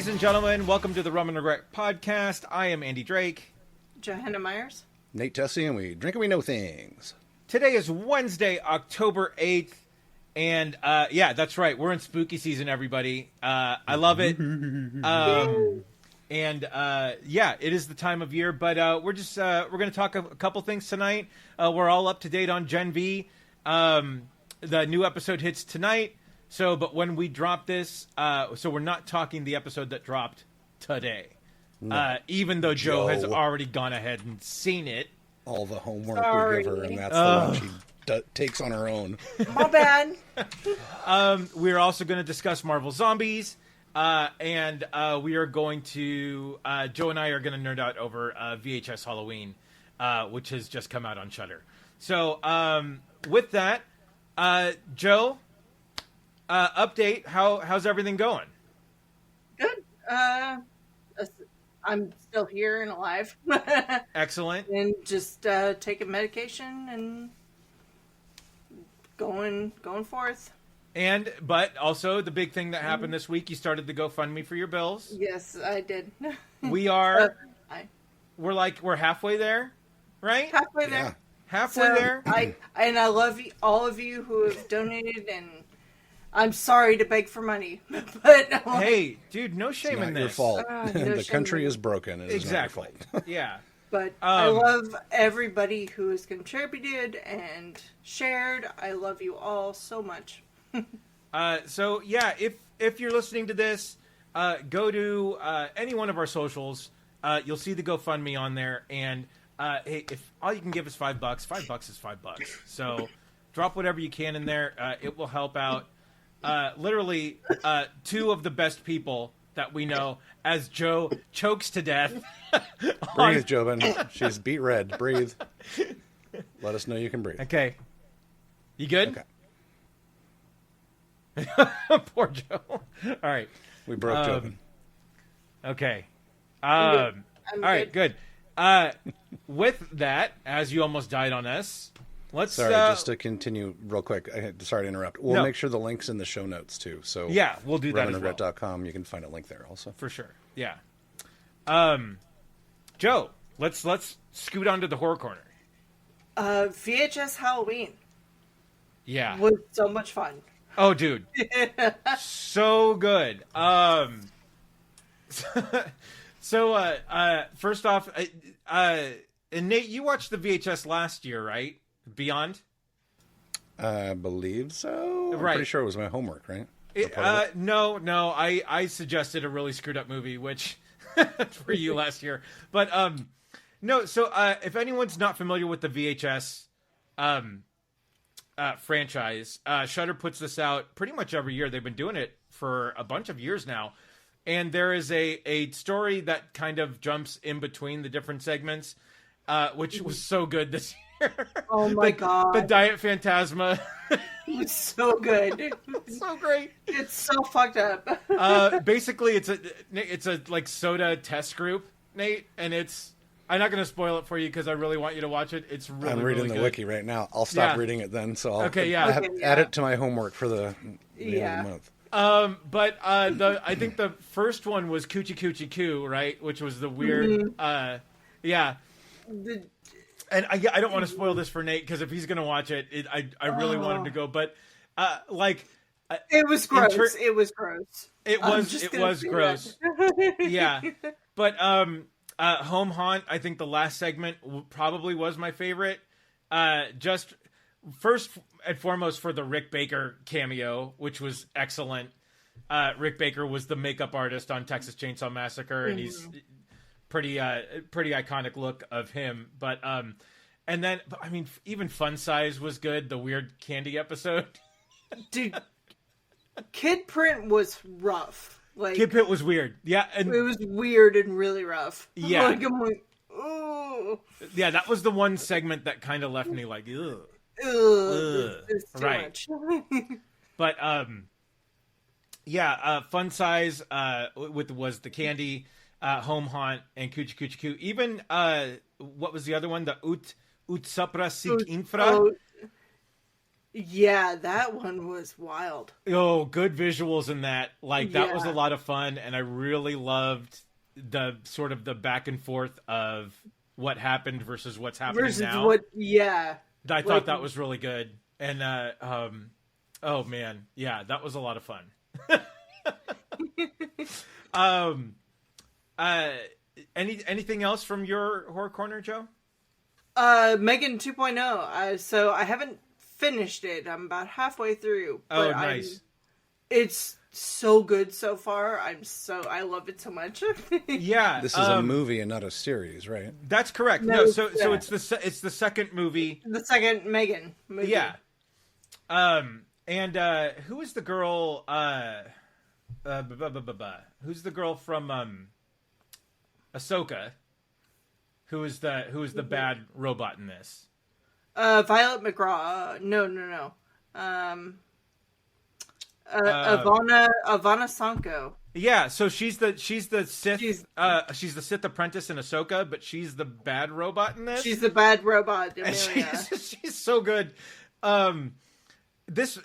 Ladies and gentlemen, welcome to the Rum and Regret podcast. I am Andy Drake. Johanna Myers. Nate Tessie, and we drink and we know things. Today is Wednesday, October 8th. And yeah, that's right. We're in spooky season, everybody. I love it. Yeah, it is the time of year. But we're going to talk a couple things tonight. We're all up to date on Gen V. The new episode hits tonight. But when we drop this, so we're not talking the episode that dropped today. No. Even though Joe has already gone ahead and seen it. All the homework we give her, and that's the one she takes on her own. My bad. We're also going to discuss Marvel Zombies. And we are going to, Joe and I are going to nerd out over VHS Halloween, which has just come out on Shudder. So with that, Joe, update, how's everything going? Good. I'm still here and alive. Excellent. And just taking medication and going forth. But also the big thing that happened this week, you started the GoFundMe for your bills. Yes, I did. We're halfway there, right? Halfway there. Yeah. Halfway there. I love all of you who have donated, and I'm sorry to beg for money, but hey, dude, no shame it's in not your this. fault. No The country is broken. It is exactly. not your fault. Yeah. But I love everybody who has contributed and shared. I love you all so much. So yeah, if you're listening to this, go to any one of our socials. You'll see the GoFundMe on there, and hey, if all you can give is $5, $5 is $5. So drop whatever you can in there. It will help out literally two of the best people that we know, as Joe chokes to death. Breathe, Jobin. She's beat red. Breathe. Let us know you can breathe. Okay. You good? Okay. Poor Joe. All right. We broke Jobin. Okay. I'm all right, good. With that, as you almost died on us, let's... Sorry, just to continue real quick. Sorry to interrupt. We'll make sure the link's in the show notes, too. So yeah, we'll do that as well. RumandRegret.com, you can find a link there also. For sure, yeah. Joe, let's scoot on to the horror corner. VHS Halloween. Yeah. Was so much fun. Oh, dude. So good. So, first off, and Nate, you watched the VHS last year, right? Beyond? I believe so. I'm right. pretty sure it was my homework, right? No. I suggested a really screwed up movie, which for you last year. But no. So if anyone's not familiar with the VHS franchise, Shudder puts this out pretty much every year. They've been doing it for a bunch of years now. And there is a story that kind of jumps in between the different segments, which was so good this year. Oh my God. The Diet Phantasma. It's so good. It's so great. It's so fucked up. Basically, it's a like soda test group, Nate, and I'm not going to spoil it for you because I really want you to watch it. It's really, I'm reading really the good. wiki right now. I'll stop reading it then. So I'll add it to my homework for the end of the month. But I think the first one was Coochie Coochie Coo, right? Which was the weird, yeah. And I don't want to spoil this for Nate because if he's gonna watch it, I really want him to go. But it was gross. It was gross. It was gross. Yeah, but Home Haunt, I think the last segment probably was my favorite. Just first and foremost for the Rick Baker cameo, which was excellent. Rick Baker was the makeup artist on Texas Chainsaw Massacre, and he's pretty iconic look of him. But and then I mean, even Fun Size was good. The weird candy episode, dude. Kid Print was rough. Like Kid Print was weird. Yeah, and it was weird and really rough. Yeah, like, I'm like, ooh. Yeah, that was the one segment that kind of left me like, ugh. It's too much. But yeah, Fun Size was the candy, Home Haunt, and Coochie Coochie Coo. Even what was the other one? The Ut Supra Sig Infra. Yeah, that one was wild. Oh, good visuals in that. Like, that was a Yeah. lot of fun, and I really loved the sort of the back and forth of what happened versus what's happening Versus now. what? Yeah. I thought that was really good. And oh man, yeah, that was a lot of fun. Anything else from your horror corner, Joe? Megan 2.0. So I haven't finished it. I'm about halfway through. Oh, But nice. It's so good so far. I love it so much. Yeah, This is a movie and not a series, right? that's correct. No, No, so yeah. it's the second movie. The second Megan movie. Yeah. And who is the girl? Who's the girl from Ahsoka? Who is the bad robot in this? Violet McGraw. No. Ivana Sanko. Yeah, so she's the Sith. She's- She's the Sith apprentice in Ahsoka, but she's the bad robot in this. She's the bad robot, And Amelia. she's so good. This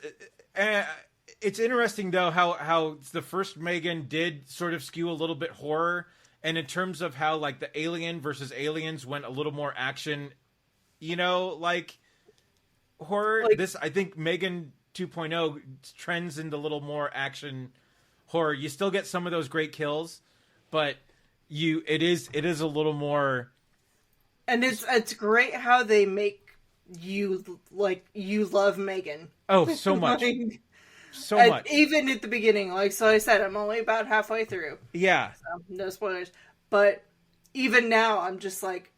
it's interesting though how the first Megan did sort of skew a little bit horror, and in terms of how like the Alien versus Aliens went a little more action, like horror. Like- This, I think Megan 2.0 trends into a little more action horror. You still get some of those great kills, but it is a little more. And it's great how they make you love Megan. Oh, so much. Like, So and much. even at the beginning, so I said, I'm only about halfway through. Yeah. So no spoilers. But even now, I'm just like,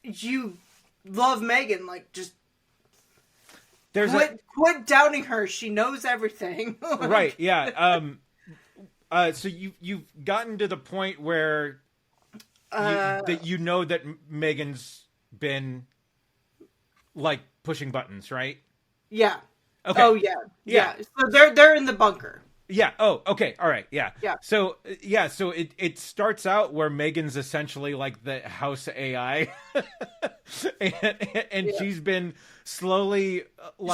you love Megan. Like, just There's quit doubting her. She knows everything. Like, right. Yeah. So you've gotten to the point where that that Megan's been like pushing buttons, right? Yeah. Okay. Oh yeah. Yeah. So they're in the bunker. Yeah. Oh, okay. All right. Yeah. Yeah. So So it starts out where Megan's essentially like the house AI, and she's been slowly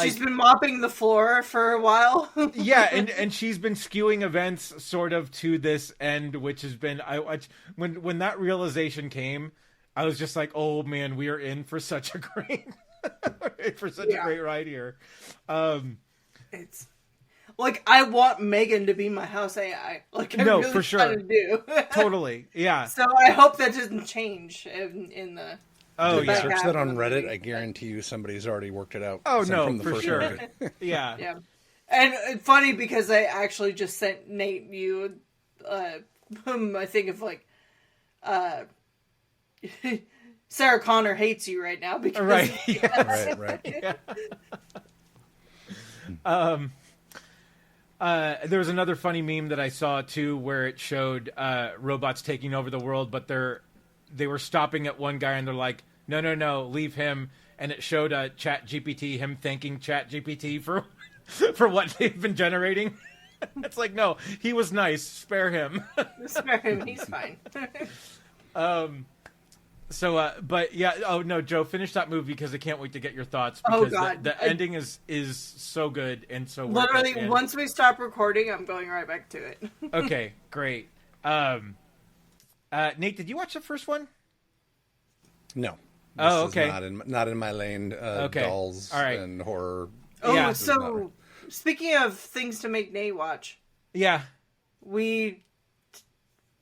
She's been mopping the floor for a while. yeah, and she's been skewing events sort of to this end, which has been when that realization came, I was just like, oh man, we are in for such a great a great ride here. It's like I want Megan to be my house AI. Like I No, really for sure. kinda do. Totally, yeah. So I hope that doesn't change in the. Oh If you yeah. search half that of on the Reddit, movie. I guarantee you somebody's already worked it out. Oh no, from the for first sure. movie. Yeah. Yeah, and it's funny because I actually just sent Nate you I think of like Sarah Connor hates you right now because Right. Yeah. Right. There was another funny meme that I saw too, where it showed robots taking over the world, but they were stopping at one guy and they're like, no, leave him. And it showed Chat GPT, him thanking Chat GPT for for what they've been generating. It's like, no, he was nice. Spare him. Spare him, he's fine. So, but yeah. Oh no, Joe, finish that movie because I can't wait to get your thoughts. Oh, Because God. the ending is so good and so worth Literally, it, and- once we stop recording, I'm going right back to it. Okay, great. Nate, did you watch the first one? No. Oh, This okay. is not in my lane. Okay. Dolls All right. and horror. Oh, Yeah. so speaking of things to make Nate watch, Yeah.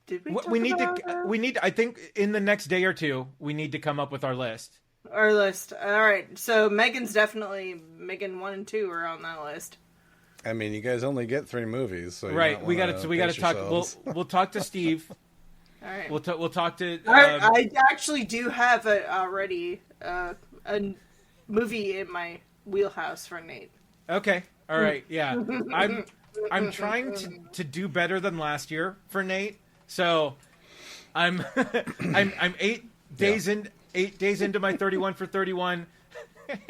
did we We talk need about we need. I think in the next day or two, we need to come up with our list. our list? All right, so Megan's definitely Megan 1 and 2 are on that list. I mean, you guys only get 3 movies, so you Right. might We got wanna to. We got to pace talk. yourselves. We'll talk to Steve. All right. We'll talk to. I actually do have already a movie in my wheelhouse for Nate. Okay. All right. Yeah. I'm trying to do better than last year for Nate. So I'm I'm 8 days in 8 days into my 31 for 31,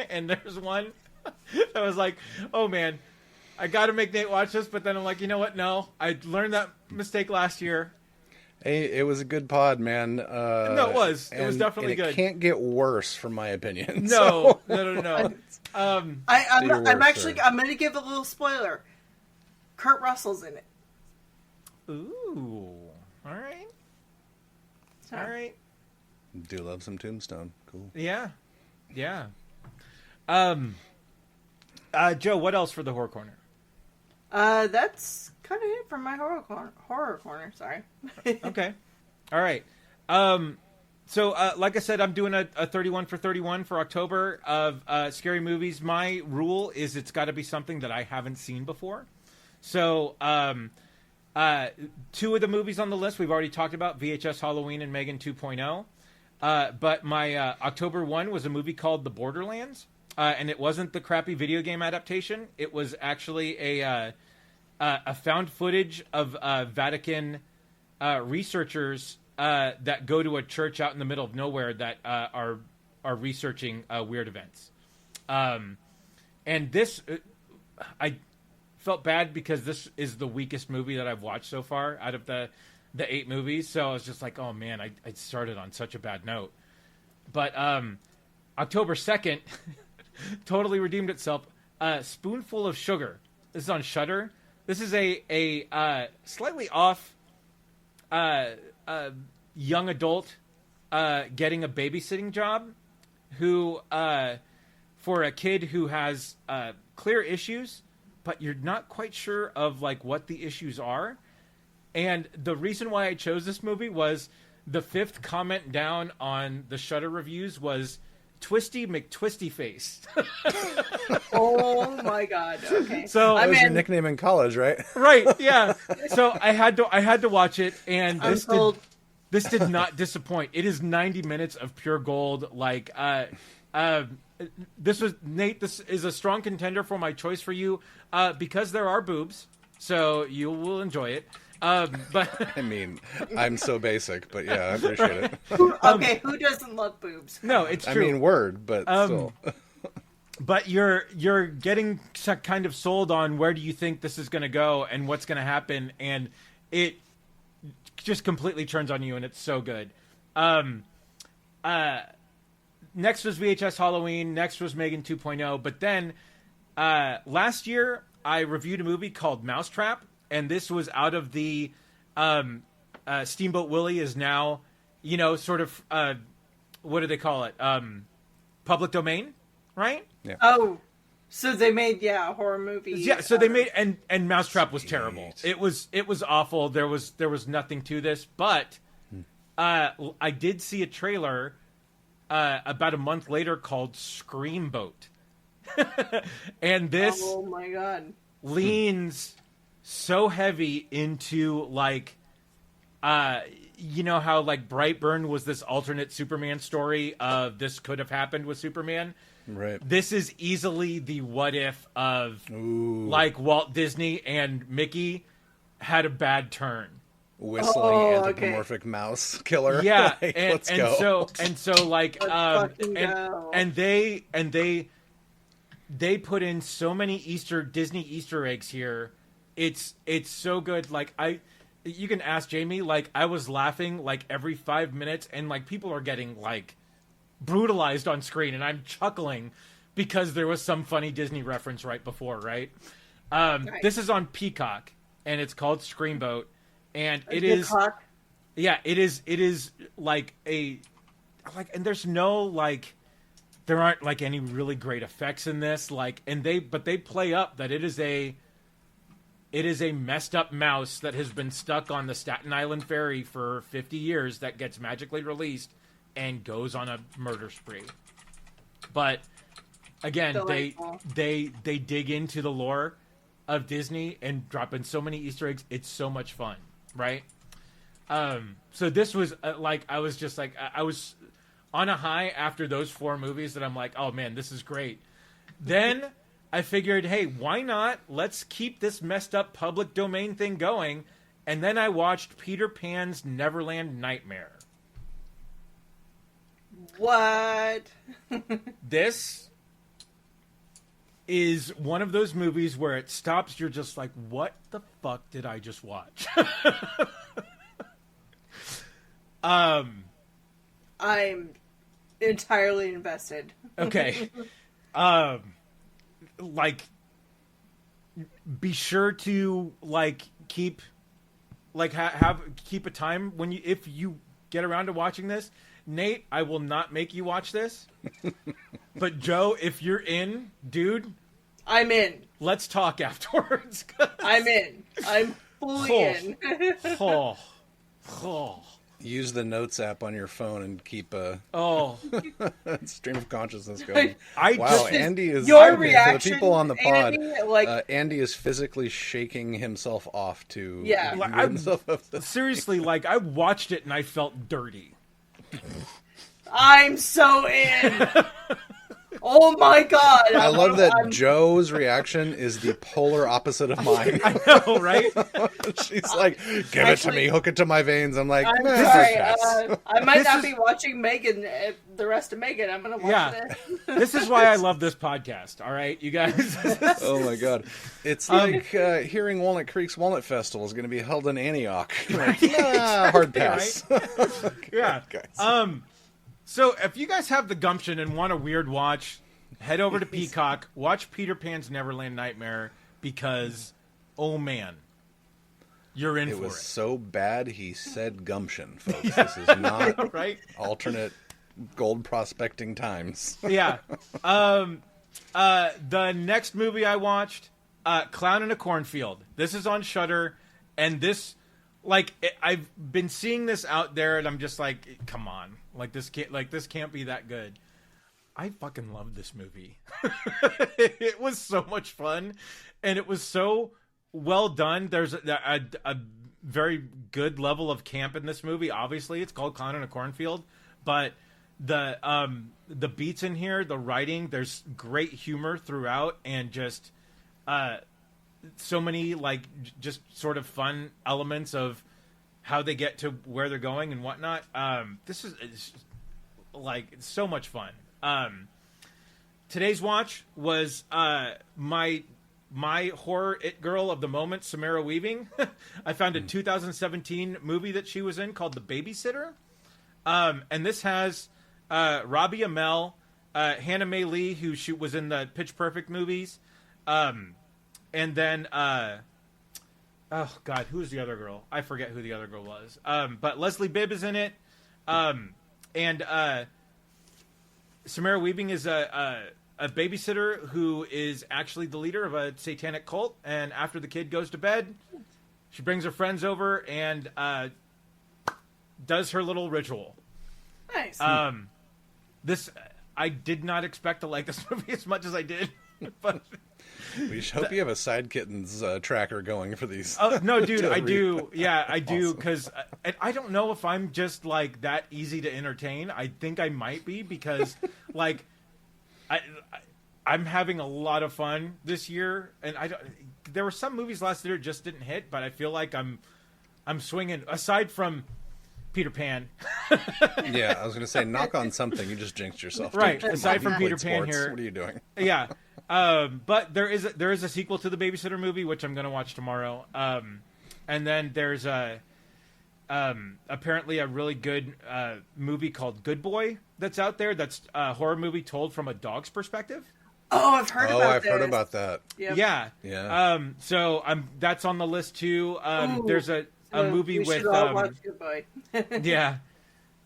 and there's one that was like, oh man, I got to make Nate watch this, but then I'm like, you know what? No, I learned that mistake last year. Hey, it was a good pod, man. No, it was. It was definitely good. It can't get worse, from my opinion. No, so. no. I'm worst, I'm going to give a little spoiler. Kurt Russell's in it. Ooh. All right. So. All right. Do love some Tombstone. Cool. Yeah. Joe, what else for the horror corner? That's kind of it from my horror corner. Sorry. Okay. All right. So, like I said, I'm doing a 31 for 31 for October of scary movies. My rule is it's got to be something that I haven't seen before. So, two of the movies on the list we've already talked about, VHS Halloween and Megan 2.0. But my October one was a movie called The Borderlands. And it wasn't the crappy video game adaptation. It was actually a found footage of Vatican researchers that go to a church out in the middle of nowhere that are researching weird events. And this, I felt bad because this is the weakest movie that I've watched so far out of the 8 movies. So I was just like, oh man, I started on such a bad note. But October 2nd totally redeemed itself. Spoonful of Sugar. This is on Shudder. This is a slightly off young adult getting a babysitting job who for a kid who has clear issues, but you're not quite sure of like what the issues are. And the reason why I chose this movie was the 5th comment down on the Shudder reviews was Twisty McTwisty Face. Oh my god! Okay, so that was your nickname in college, right? Right. Yeah. So I had to watch it, and this did not disappoint. It is 90 minutes of pure gold. Like, this was Nate. This is a strong contender for my choice for you, because there are boobs, so you will enjoy it. But I mean, I'm so basic, but yeah, I appreciate it. Okay, who doesn't love boobs? No, it's true. I mean, word, but still. But you're getting kind of sold on where do you think this is going to go and what's going to happen, and it just completely turns on you, and it's so good. Next was VHS Halloween. Next was Megan 2.0. But then last year I reviewed a movie called Mousetrap. And this was out of the Steamboat Willie is now, sort of, what do they call it? Public domain, right? Yeah. Oh, so they made a horror movie. Yeah, so they made and Mousetrap was terrible. It was awful. There was nothing to this, but I did see a trailer about a month later called Screamboat, and this oh my god leans so heavy into like how like Brightburn was this alternate Superman story of this could have happened with Superman. Right. This is easily the what if of like Walt Disney and Mickey had a bad turn. Whistling anthropomorphic mouse killer. Yeah, like, and go. so like and they put in so many Disney Easter eggs here. It's so good. Like you can ask Jamie. Like I was laughing like every 5 minutes, and like people are getting like brutalized on screen, and I'm chuckling because there was some funny Disney reference right before. Right. This is on Peacock, and it's called Screamboat, and it is. Yeah, it is like and there's no like. There aren't like any really great effects in this. Like, but they play up that it is a messed up mouse that has been stuck on the Staten Island ferry for 50 years that gets magically released and goes on a murder spree. But again, they dig into the lore of Disney and drop in so many Easter eggs. It's so much fun, right? So this was I was just like, I was on a high after those 4 movies that I'm like, oh man, this is great. Then I figured, hey, why not? Let's keep this messed up public domain thing going. And then I watched Peter Pan's Neverland Nightmare. What? This is one of those movies where it stops. You're just like, what the fuck did I just watch? I'm entirely invested. Okay. Like, be sure to keep keep a time when if you get around to watching this. Nate, I will not make you watch this. But Joe, if you're in, dude, I'm in. Let's talk afterwards. I'm in. I'm fully in. Use the Notes app on your phone and keep a stream of consciousness going. Andy is your reaction. For the people on the pod, Andy, Andy is physically shaking himself off to seriously, I watched it and I felt dirty. I'm so in. Oh my god! I love that Joe's reaction is the polar opposite of mine. I know, right? She's like, "Give it to me, hook it to my veins." I'm like, I'm sorry. I might not be watching Megan, the rest of Megan. I'm gonna watch this. This is why I love this podcast. All right, you guys. Oh my god, it's like hearing Walnut Creek's Walnut Festival is going to be held in Antioch. Hard pass. Yeah. Guys. So if you guys have the gumption and want a weird watch, head over to Peacock, watch Peter Pan's Neverland Nightmare, because, oh man, you're in for it. It was so bad he said gumption, folks. This is not alternate gold prospecting times. Yeah. The next movie I watched, Clown in a Cornfield. This is on Shudder, and this, I've been seeing this out there, and I'm just like, come on. This can't be that good. I fucking loved this movie. It was so much fun, and it was so well done. There's a very good level of camp in this movie. Obviously, it's called Clown in a Cornfield, but the beats in here, the writing, there's great humor throughout, and just so many just sort of fun elements of how they get to where they're going and whatnot. This is it's so much fun. Today's watch was my horror it girl of the moment, Samara Weaving. I found a 2017 movie that she was in called The Babysitter. And this has Robbie Amell, Hannah Mae Lee, who was in the Pitch Perfect movies. And then oh god, who's the other girl? I forget who the other girl was. But Leslie Bibb is in it. And Samara Weaving is a babysitter who is actually the leader of a satanic cult. And after the kid goes to bed, she brings her friends over and does her little ritual. Nice. This I did not expect to like this movie as much as I did, but. We hope you have a Side Kittens tracker going for these. Oh no, dude, I do. Yeah, I do, because I don't know if I'm just that easy to entertain. I think I might be, because I'm having a lot of fun this year, and there were some movies last year that just didn't hit, but I feel like I'm swinging. Aside from Peter Pan. Yeah, I was going to say, knock on something. You just jinxed yourself. Right. Aside from Peter Pan here, what are you doing? Yeah. But there is a sequel to the Babysitter movie, which I'm going to watch tomorrow. And then there's apparently a really good movie called Good Boy that's out there. That's a horror movie told from a dog's perspective. Oh, I've heard about that. Yep. Yeah. Yeah. So that's on the list too. There's a movie with watch Good Boy. yeah.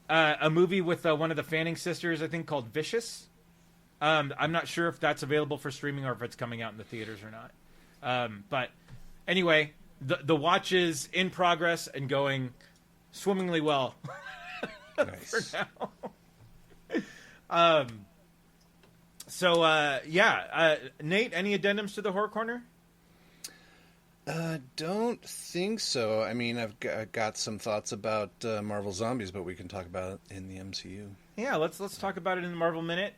A movie with one of the Fanning sisters, I think, called Vicious. I'm not sure if that's available for streaming or if it's coming out in the theaters or not. But anyway, the watch is in progress and going swimmingly well. Nice. For now. Nate, any addendums to the horror corner? Don't think so. I mean, I've got some thoughts about Marvel Zombies, but we can talk about it in the MCU. Yeah, let's talk about it in the Marvel Minute.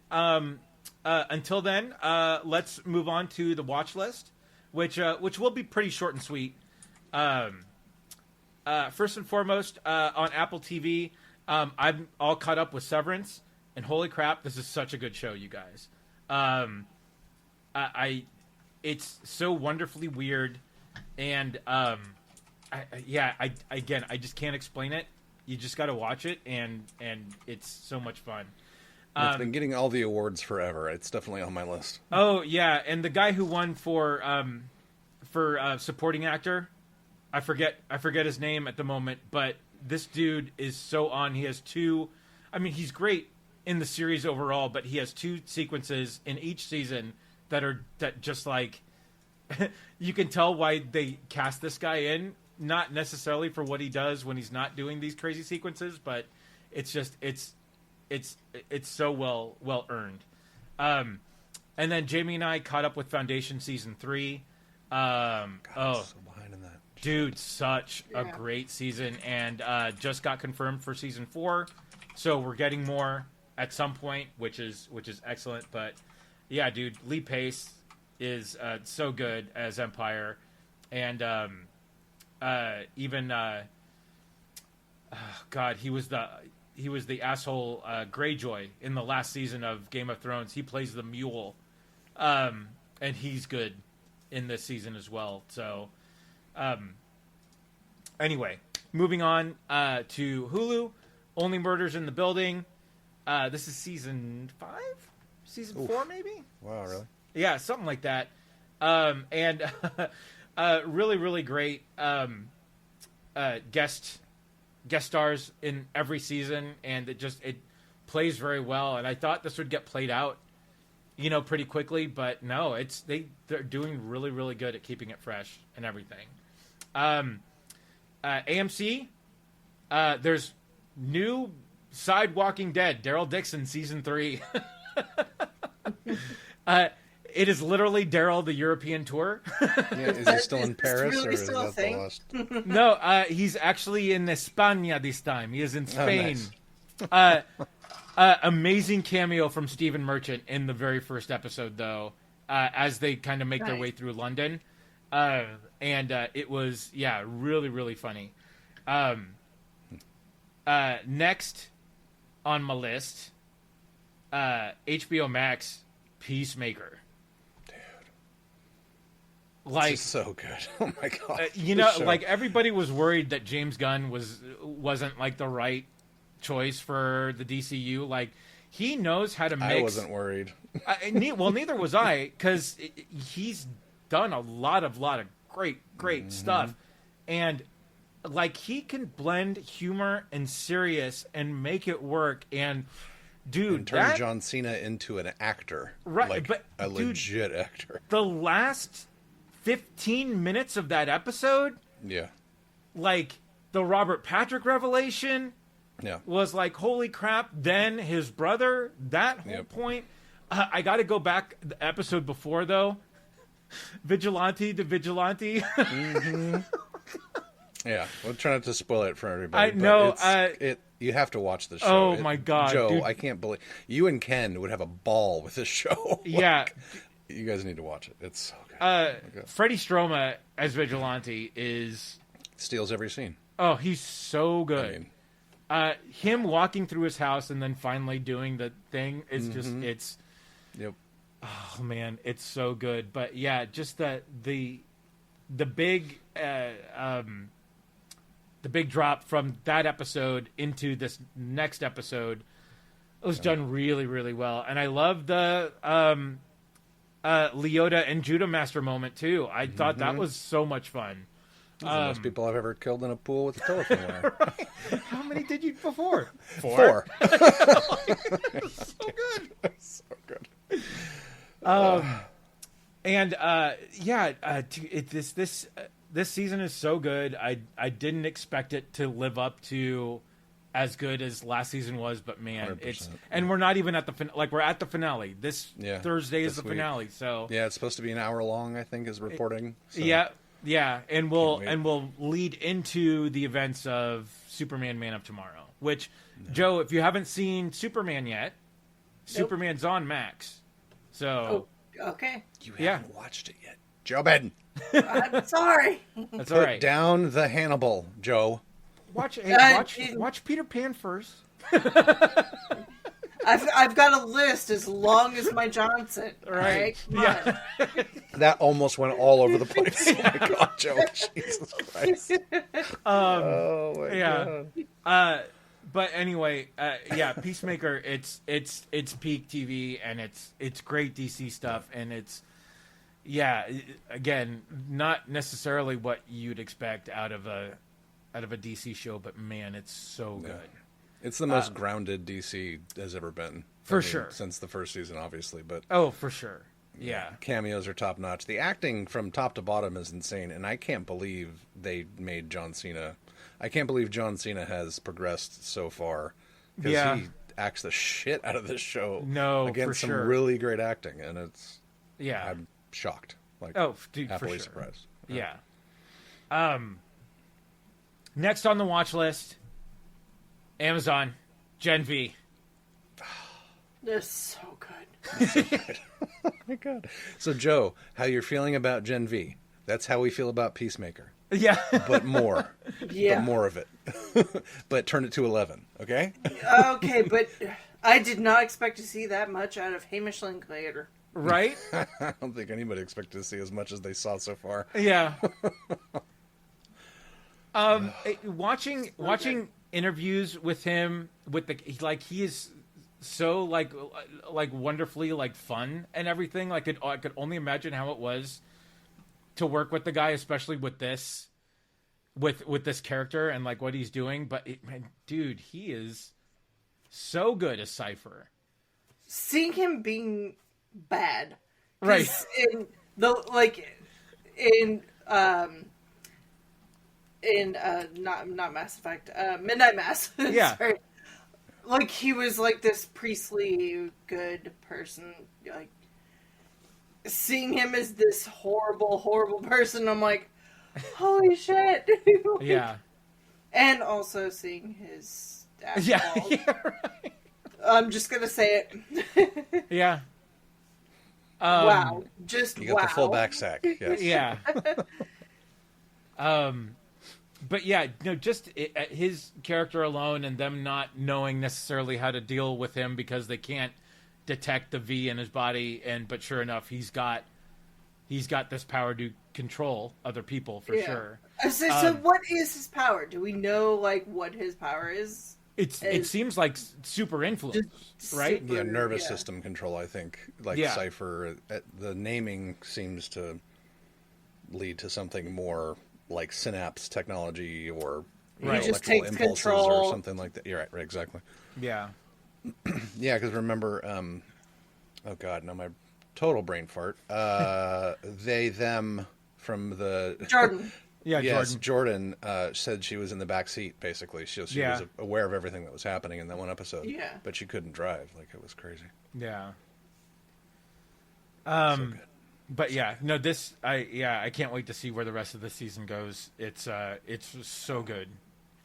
Until then, let's move on to the watch list, which will be pretty short and sweet. First and foremost, on Apple TV, I'm all caught up with Severance, and holy crap, this is such a good show, you guys. It's so wonderfully weird, and I just can't explain it. you just got to watch it, and it's so much fun. It's been getting all the awards forever. It's definitely on my list. Oh yeah, and the guy who won for supporting actor, I forget his name at the moment, but this dude is so on. He has two. I mean, he's great in the series overall, but he has two sequences in each season that just like you can tell why they cast this guy in. Not necessarily for what he does when he's not doing these crazy sequences, but it's just it's so well earned. And then Jamie and I caught up with Foundation season 3. God, I'm so behind in that. Dude, such a great season, and just got confirmed for season 4. So we're getting more at some point, which is excellent. But yeah, dude, Lee Pace is so good as Empire, and even God, he was the asshole Greyjoy in the last season of Game of Thrones. He plays the mule, and he's good in this season as well. So, anyway, moving on to Hulu. Only Murders in the Building. This is season 5, season 4, maybe. Wow, really? Yeah, something like that. And really, really great guest stars in every season, and it plays very well. And I thought this would get played out, pretty quickly, but no, they're doing really, really good at keeping it fresh and everything. AMC, there's new side Walking Dead, Daryl Dixon season 3. It is literally Daryl the European tour. Yeah, is he still in Paris, really or is that the last? No, he's actually in España this time. He is in Spain. Oh, nice. Amazing cameo from Stephen Merchant in the very first episode, though, as they kind of make their way through London. And it was, really, really funny. Next on my list, HBO Max, Peacemaker. Like, this is so good. Oh my god. Like everybody was worried that James Gunn wasn't like the right choice for the DCU. Like, he knows how to mix. I wasn't worried. Well, neither was I, because he's done a lot of great stuff, and like he can blend humor and serious and make it work. And dude, and turn John Cena into an actor, right? Like but a legit actor. The last 15 minutes of that episode, like the Robert Patrick revelation, was like, holy crap. Then his brother, that whole point. I got to go back the episode before, though. Vigilante to Vigilante. Mm-hmm. Yeah, we'll try not to spoil it for everybody. I know. You have to watch the show. Oh my god, Joe! dude. I can't believe you and Ken would have a ball with this show. Yeah, you guys need to watch it. It's so good. Freddie Stroma as Vigilante steals every scene. Oh, he's so good. I mean, him walking through his house and then finally doing the thing is just Yep. Oh man, it's so good. But yeah, just the big drop from that episode into this next episode was done really, really well. And I love the Leota and Judah Master moment too. I thought that was so much fun. That's the most people I've ever killed in a pool with a telephone wire. Right? How many did you before? 4. So good. So good. This season is so good. I didn't expect it to live up to as good as last season was, but man, 100%. and we're not even at the we're at the finale. This Thursday is the week. Finale. So yeah, it's supposed to be an hour long, I think, is reporting. So. Yeah, and we'll lead into the events of Superman: Man of Tomorrow. Which, Joe, if you haven't seen Superman yet, Superman's on Max. So okay, you haven't watched it yet, Joe Ben. I'm sorry. That's all right. Put down the Hannibal, Joe. Watch Peter Pan first. I've got a list as long as my Johnson. Right. Yeah. That almost went all over the place. Oh my god, Joe. Jesus Christ. Oh my god. But anyway, yeah, Peacemaker. It's peak TV, and it's great DC stuff, and it's again, not necessarily what you'd expect out of a DC show, but man, it's so good. It's the most grounded DC has ever been. For sure. Since the first season, obviously, but oh, for sure. Yeah. Cameos are top notch. The acting from top to bottom is insane, and I can't believe they made John Cena. I can't believe John Cena has progressed so far, because he acts the shit out of this show. No, against for some sure. really great acting, and it's I'm shocked. Like, dude, happily for sure. surprised. Yeah. Next on the watch list, Amazon Gen V. They're so good. Oh my god. So Joe, how you're feeling about Gen V? That's how we feel about Peacemaker. Yeah. But more. Yeah. But more of it. But turn it to 11, okay? Okay, but I did not expect to see that much out of Hamish Linklater. Right? I don't think anybody expected to see as much as they saw so far. Yeah. Watching interviews with him he is so like wonderfully like fun and everything. Like I could only imagine how it was to work with the guy, especially with this character and like what he's doing. But man, dude, he is so good as Cypher. Seeing him being bad, right? In the not Mass Effect, Midnight Mass. Yeah. Sorry. Like, he was like this priestly good person. Like, seeing him as this horrible person, I'm like, holy shit. Yeah. And also seeing his ass balls. Yeah, right. I'm just gonna say it. Yeah. Wow. Just you got the full back sack. Yes. Yeah. But yeah, just his character alone, and them not knowing necessarily how to deal with him because they can't detect the V in his body, but sure enough, he's got this power to control other people for sure. So what is his power? Do we know like what his power is? It seems like super influence, right? Yeah, nervous system control, I think. Like Cypher, the naming seems to lead to something more like synapse technology or electrical impulses or something like that. You're right, exactly. Yeah. Yeah, because remember, oh god, no, my total brain fart. They, them from the... Jordan. Yeah, yes, Jordan said she was in the back seat, basically. She was aware of everything that was happening in that one episode. Yeah. But she couldn't drive. Like, it was crazy. Yeah. So good. But yeah, no, I can't wait to see where the rest of the season goes. It's so good.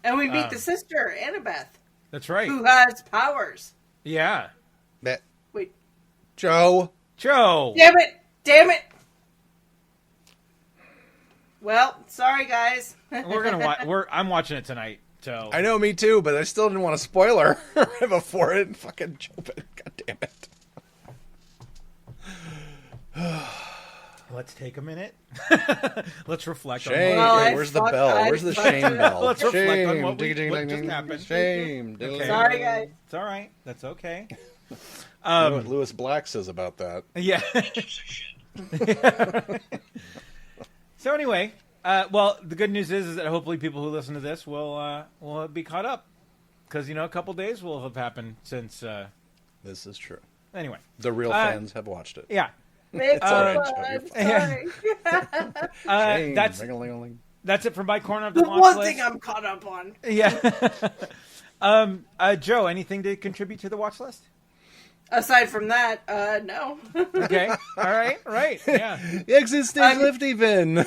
And we meet the sister, Annabeth. That's right. Who has powers. Yeah. Wait. Joe. Damn it. Well, sorry guys. We're gonna watch. I'm watching it tonight. So I know, me too, but I still didn't want to spoil her before it fucking jump it. God damn it. Let's take a minute. Let's reflect shame. on Hey, where's the bell? Where's the shame bell? Let's shame. reflect on what just happened. Shame. Okay. Sorry, guys. It's all right. That's okay. You know what Lewis Black says about that. Yeah. So anyway, well, the good news is that hopefully people who listen to this will be caught up. Because, a couple days will have happened since... This is true. Anyway. The real fans have watched it. Yeah. It's sorry. That's it for my corner of the watch one list. thing I'm caught up on. Yeah. Joe, anything to contribute to the watch list? Aside from that, no. Okay. All right. Right. Yeah. Exit stage lift even.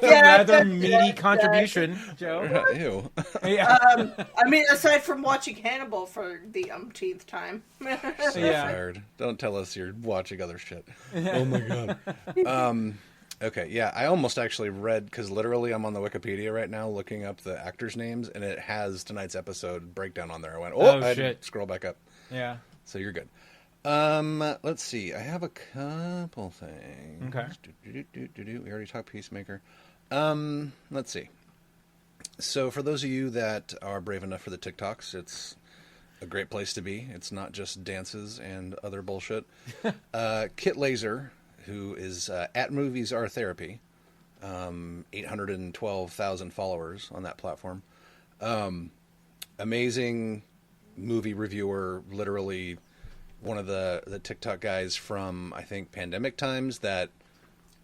Another meaty contribution, Joe. Ew. Yeah. I mean, aside from watching Hannibal for the umpteenth time. So fired. Don't tell us you're watching other shit. Oh my god. Okay, yeah, I almost actually read, because literally I'm on the Wikipedia right now looking up the actors' names, and it has tonight's episode breakdown on there. I went, I had to scroll back up. Yeah. So you're good. Let's see. I have a couple things. Okay. We already talked Peacemaker. Let's see. So for those of you that are brave enough for the TikToks, it's a great place to be. It's not just dances and other bullshit. Kit Laser, who is at Movies Are Therapy, 812,000 followers on that platform. Amazing movie reviewer, literally one of the TikTok guys from, I think, pandemic times that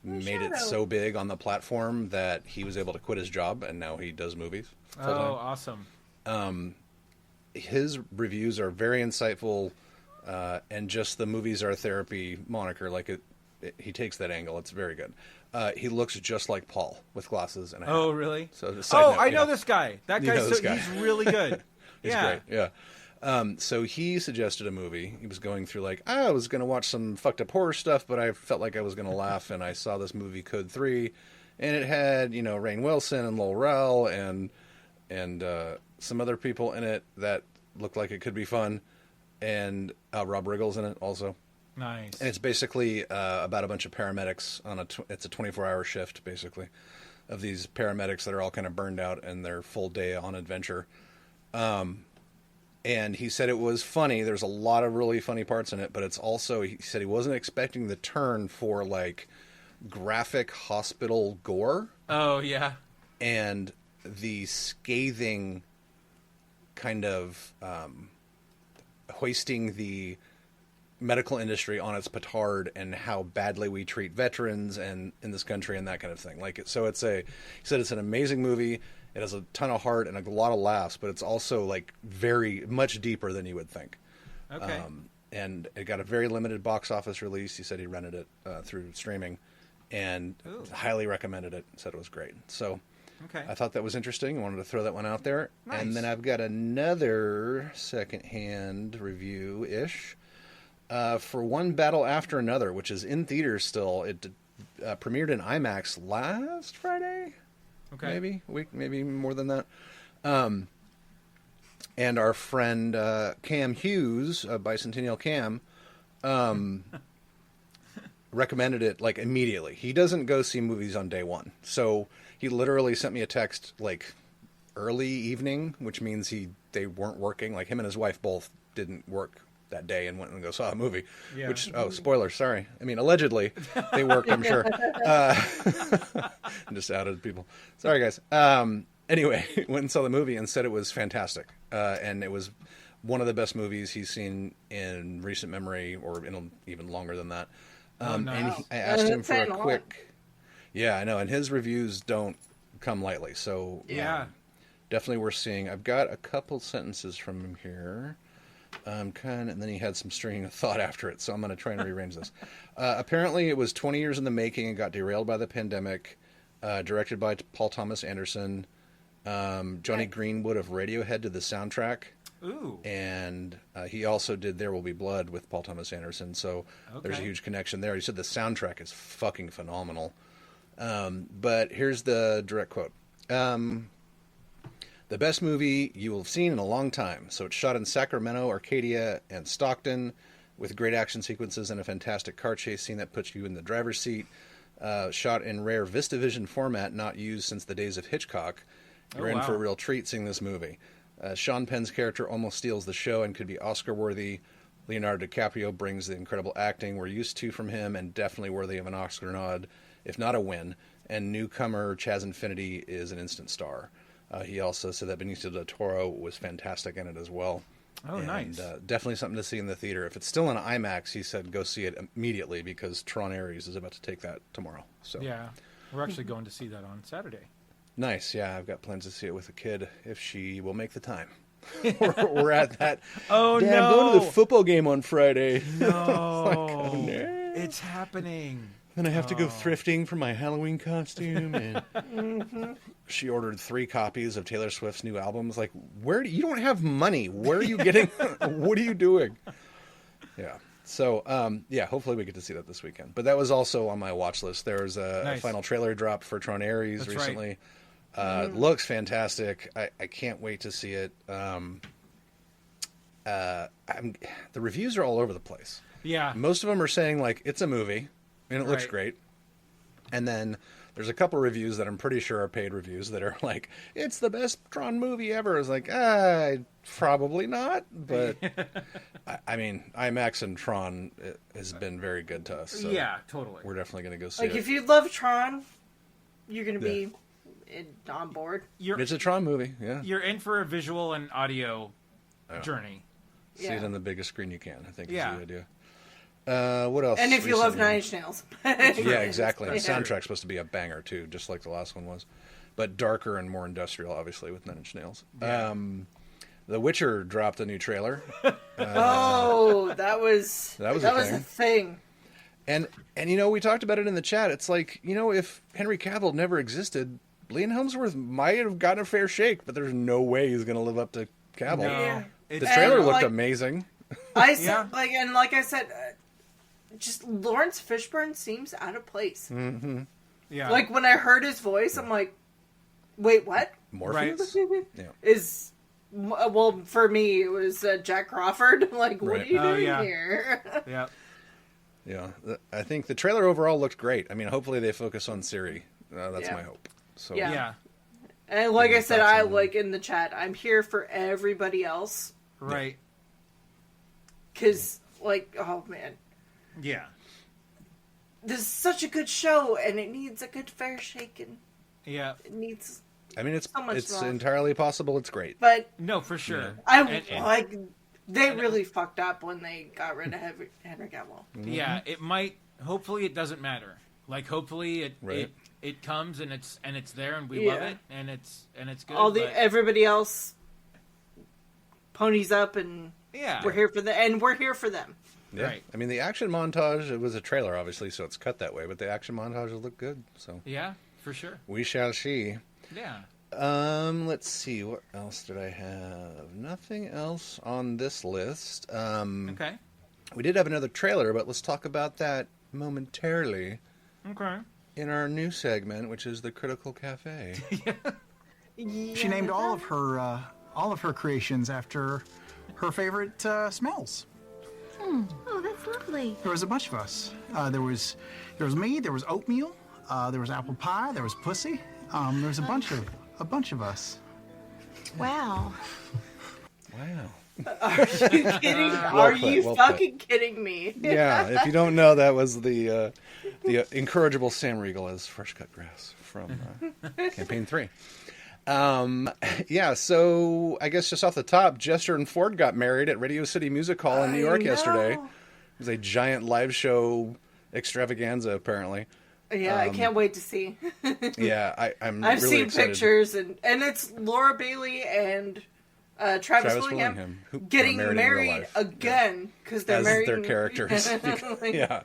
made it so big on the platform that he was able to quit his job and now he does movies full-time. Oh, awesome. His reviews are very insightful, and just the Movies Are Therapy moniker, like he takes that angle. It's very good. He looks just like Paul with glasses and a hat. Oh, really? So I know this guy. That guy's he's really good. He's great. Yeah. So he suggested a movie. He was going through like, I was going to watch some fucked up horror stuff, but I felt like I was going to laugh, and I saw this movie Code 3, and it had, Rainn Wilson and Lil Rel and some other people in it that looked like it could be fun, and Rob Riggle's in it also. Nice. And it's basically about a bunch of paramedics on it's a 24-hour shift, basically, of these paramedics that are all kind of burned out and their full day on adventure. And he said it was funny. There's a lot of really funny parts in it, but it's also, he said he wasn't expecting the turn for like graphic hospital gore. Oh, yeah. And the scathing kind of hoisting the medical industry on its petard and how badly we treat veterans and in this country and that kind of thing. He said it's an amazing movie. It has a ton of heart and a lot of laughs, but it's also like very much deeper than you would think. Okay. And it got a very limited box office release. He said he rented it through streaming and highly recommended it. Said it was great. So okay. I thought that was interesting. I wanted to throw that one out there. Nice. And then I've got another secondhand review-ish for One Battle After Another, which is in theaters still. It premiered in IMAX last Friday. Okay. Maybe more than that. And our friend Cam Hughes, Bicentennial Cam, recommended it like immediately. He doesn't go see movies on day one, so he literally sent me a text like early evening, which means they weren't working. Like him and his wife both didn't work that day and went and saw a movie. Yeah. Which, spoiler, sorry. I mean, allegedly they worked, I'm sure. Just outed people. Sorry, guys. Anyway, went and saw the movie and said it was fantastic. And it was one of the best movies he's seen in recent memory, or in even longer than that. Nice. And I asked him for a quick... Yeah, I know. And his reviews don't come lightly. So yeah, definitely worth seeing. I've got a couple sentences from him here. And then he had some string of thought after it, so I'm going to try and rearrange this. Apparently, it was 20 years in the making and got derailed by the pandemic. Directed by Paul Thomas Anderson. Johnny Greenwood of Radiohead did the soundtrack. Ooh. And he also did There Will Be Blood with Paul Thomas Anderson, so there's a huge connection there. He said the soundtrack is fucking phenomenal. But here's the direct quote. The best movie you will have seen in a long time. So it's shot in Sacramento, Arcadia, and Stockton with great action sequences and a fantastic car chase scene that puts you in the driver's seat. Shot in rare VistaVision format, not used since the days of Hitchcock. You're in for a real treat seeing this movie. Sean Penn's character almost steals the show and could be Oscar-worthy. Leonardo DiCaprio brings the incredible acting we're used to from him and definitely worthy of an Oscar nod, if not a win. And newcomer Chaz Infinity is an instant star. He also said that Benicio del Toro was fantastic in it as well. Oh, nice. Definitely something to see in the theater. If it's still in IMAX, he said go see it immediately because Tron Ares is about to take that tomorrow. So yeah, we're actually going to see that on Saturday. Nice. Yeah, I've got plans to see it with a kid if she will make the time. we're at that. Oh, Dad, no. I'm going to the football game on Friday. No. Like, oh, no. It's happening. Then I have to go thrifting for my Halloween costume. And she ordered 3 copies of Taylor Swift's new albums. Like, you don't have money. Where are you getting? What are you doing? Yeah. So, hopefully we get to see that this weekend. But that was also on my watch list. There was a final trailer drop for Tron Ares recently. Right. Looks fantastic. I can't wait to see it. The reviews are all over the place. Yeah. Most of them are saying, like, it's a movie. And it looks great. And then There's a couple reviews that I'm pretty sure are paid reviews that are like, it's the best Tron movie ever. It's like, probably not. But, I mean, IMAX and Tron has been very good to us. So yeah, totally. we're definitely going to go see Like, it. if you love Tron, you're going to be on board. It's a Tron movie, yeah. You're in for a visual and audio journey. See it on the biggest screen you can, I think is the idea. What else? And if you love Nine Inch Nails. Yeah, exactly. The soundtrack's supposed to be a banger, too, just like the last one was. But darker and more industrial, obviously, with Nine Inch Nails. Yeah. The Witcher dropped a new trailer. That was a thing. And we talked about it in the chat. It's like, if Henry Cavill never existed, Liam Hemsworth might have gotten a fair shake, but there's no way he's going to live up to Cavill. No. Yeah. The trailer looked amazing. Like I said, just Lawrence Fishburne seems out of place. Mm-hmm. Yeah. Like when I heard his voice, I'm like, wait, what? Morpheus? Yeah. Well, for me, it was Jack Crawford. Like, what are you doing here? Yeah. Yeah. I think the trailer overall looked great. I mean, hopefully they focus on Siri. That's my hope. So Yeah. And like I said, I like in the chat, I'm here for everybody else. Right. Because, oh man. Yeah. This is such a good show, and it needs a good fair shaking. Yeah. It needs. I mean, it's so much love. entirely possible it's great. But no, for sure. They really fucked up when they got rid of Henry Cavill. Mm-hmm. Yeah, it might. Hopefully, it doesn't matter. Like, hopefully, it comes and it's there and we love it and it's good. Everybody else ponies up and we're here for them. Yeah. Right. I mean, the action montage, it was a trailer, obviously, so it's cut that way, but the action montages look good, so. Yeah, for sure. We shall see. Yeah. Let's see, what else did I have? Nothing else on this list. Okay. We did have another trailer, but let's talk about that momentarily. Okay. In our new segment, which is the Critical Cafe. She named all of her creations after her favorite smells. Oh, that's lovely. There was a bunch of us. There was me. There was oatmeal. There was apple pie. There was pussy. There was a bunch of us. Wow. Wow. Are you kidding? Are you fucking kidding me? Yeah. If you don't know, that was the incorrigible Sam Riegel as Fresh Cut Grass from Campaign 3. So I guess just off the top, Jester and Ford got married at Radio City Music Hall in New York yesterday. It was a giant live show extravaganza, apparently. Yeah, I can't wait to see. I've really seen excited. Pictures, and it's Laura Bailey and Travis Willingham getting married again because they're married their characters. Yeah,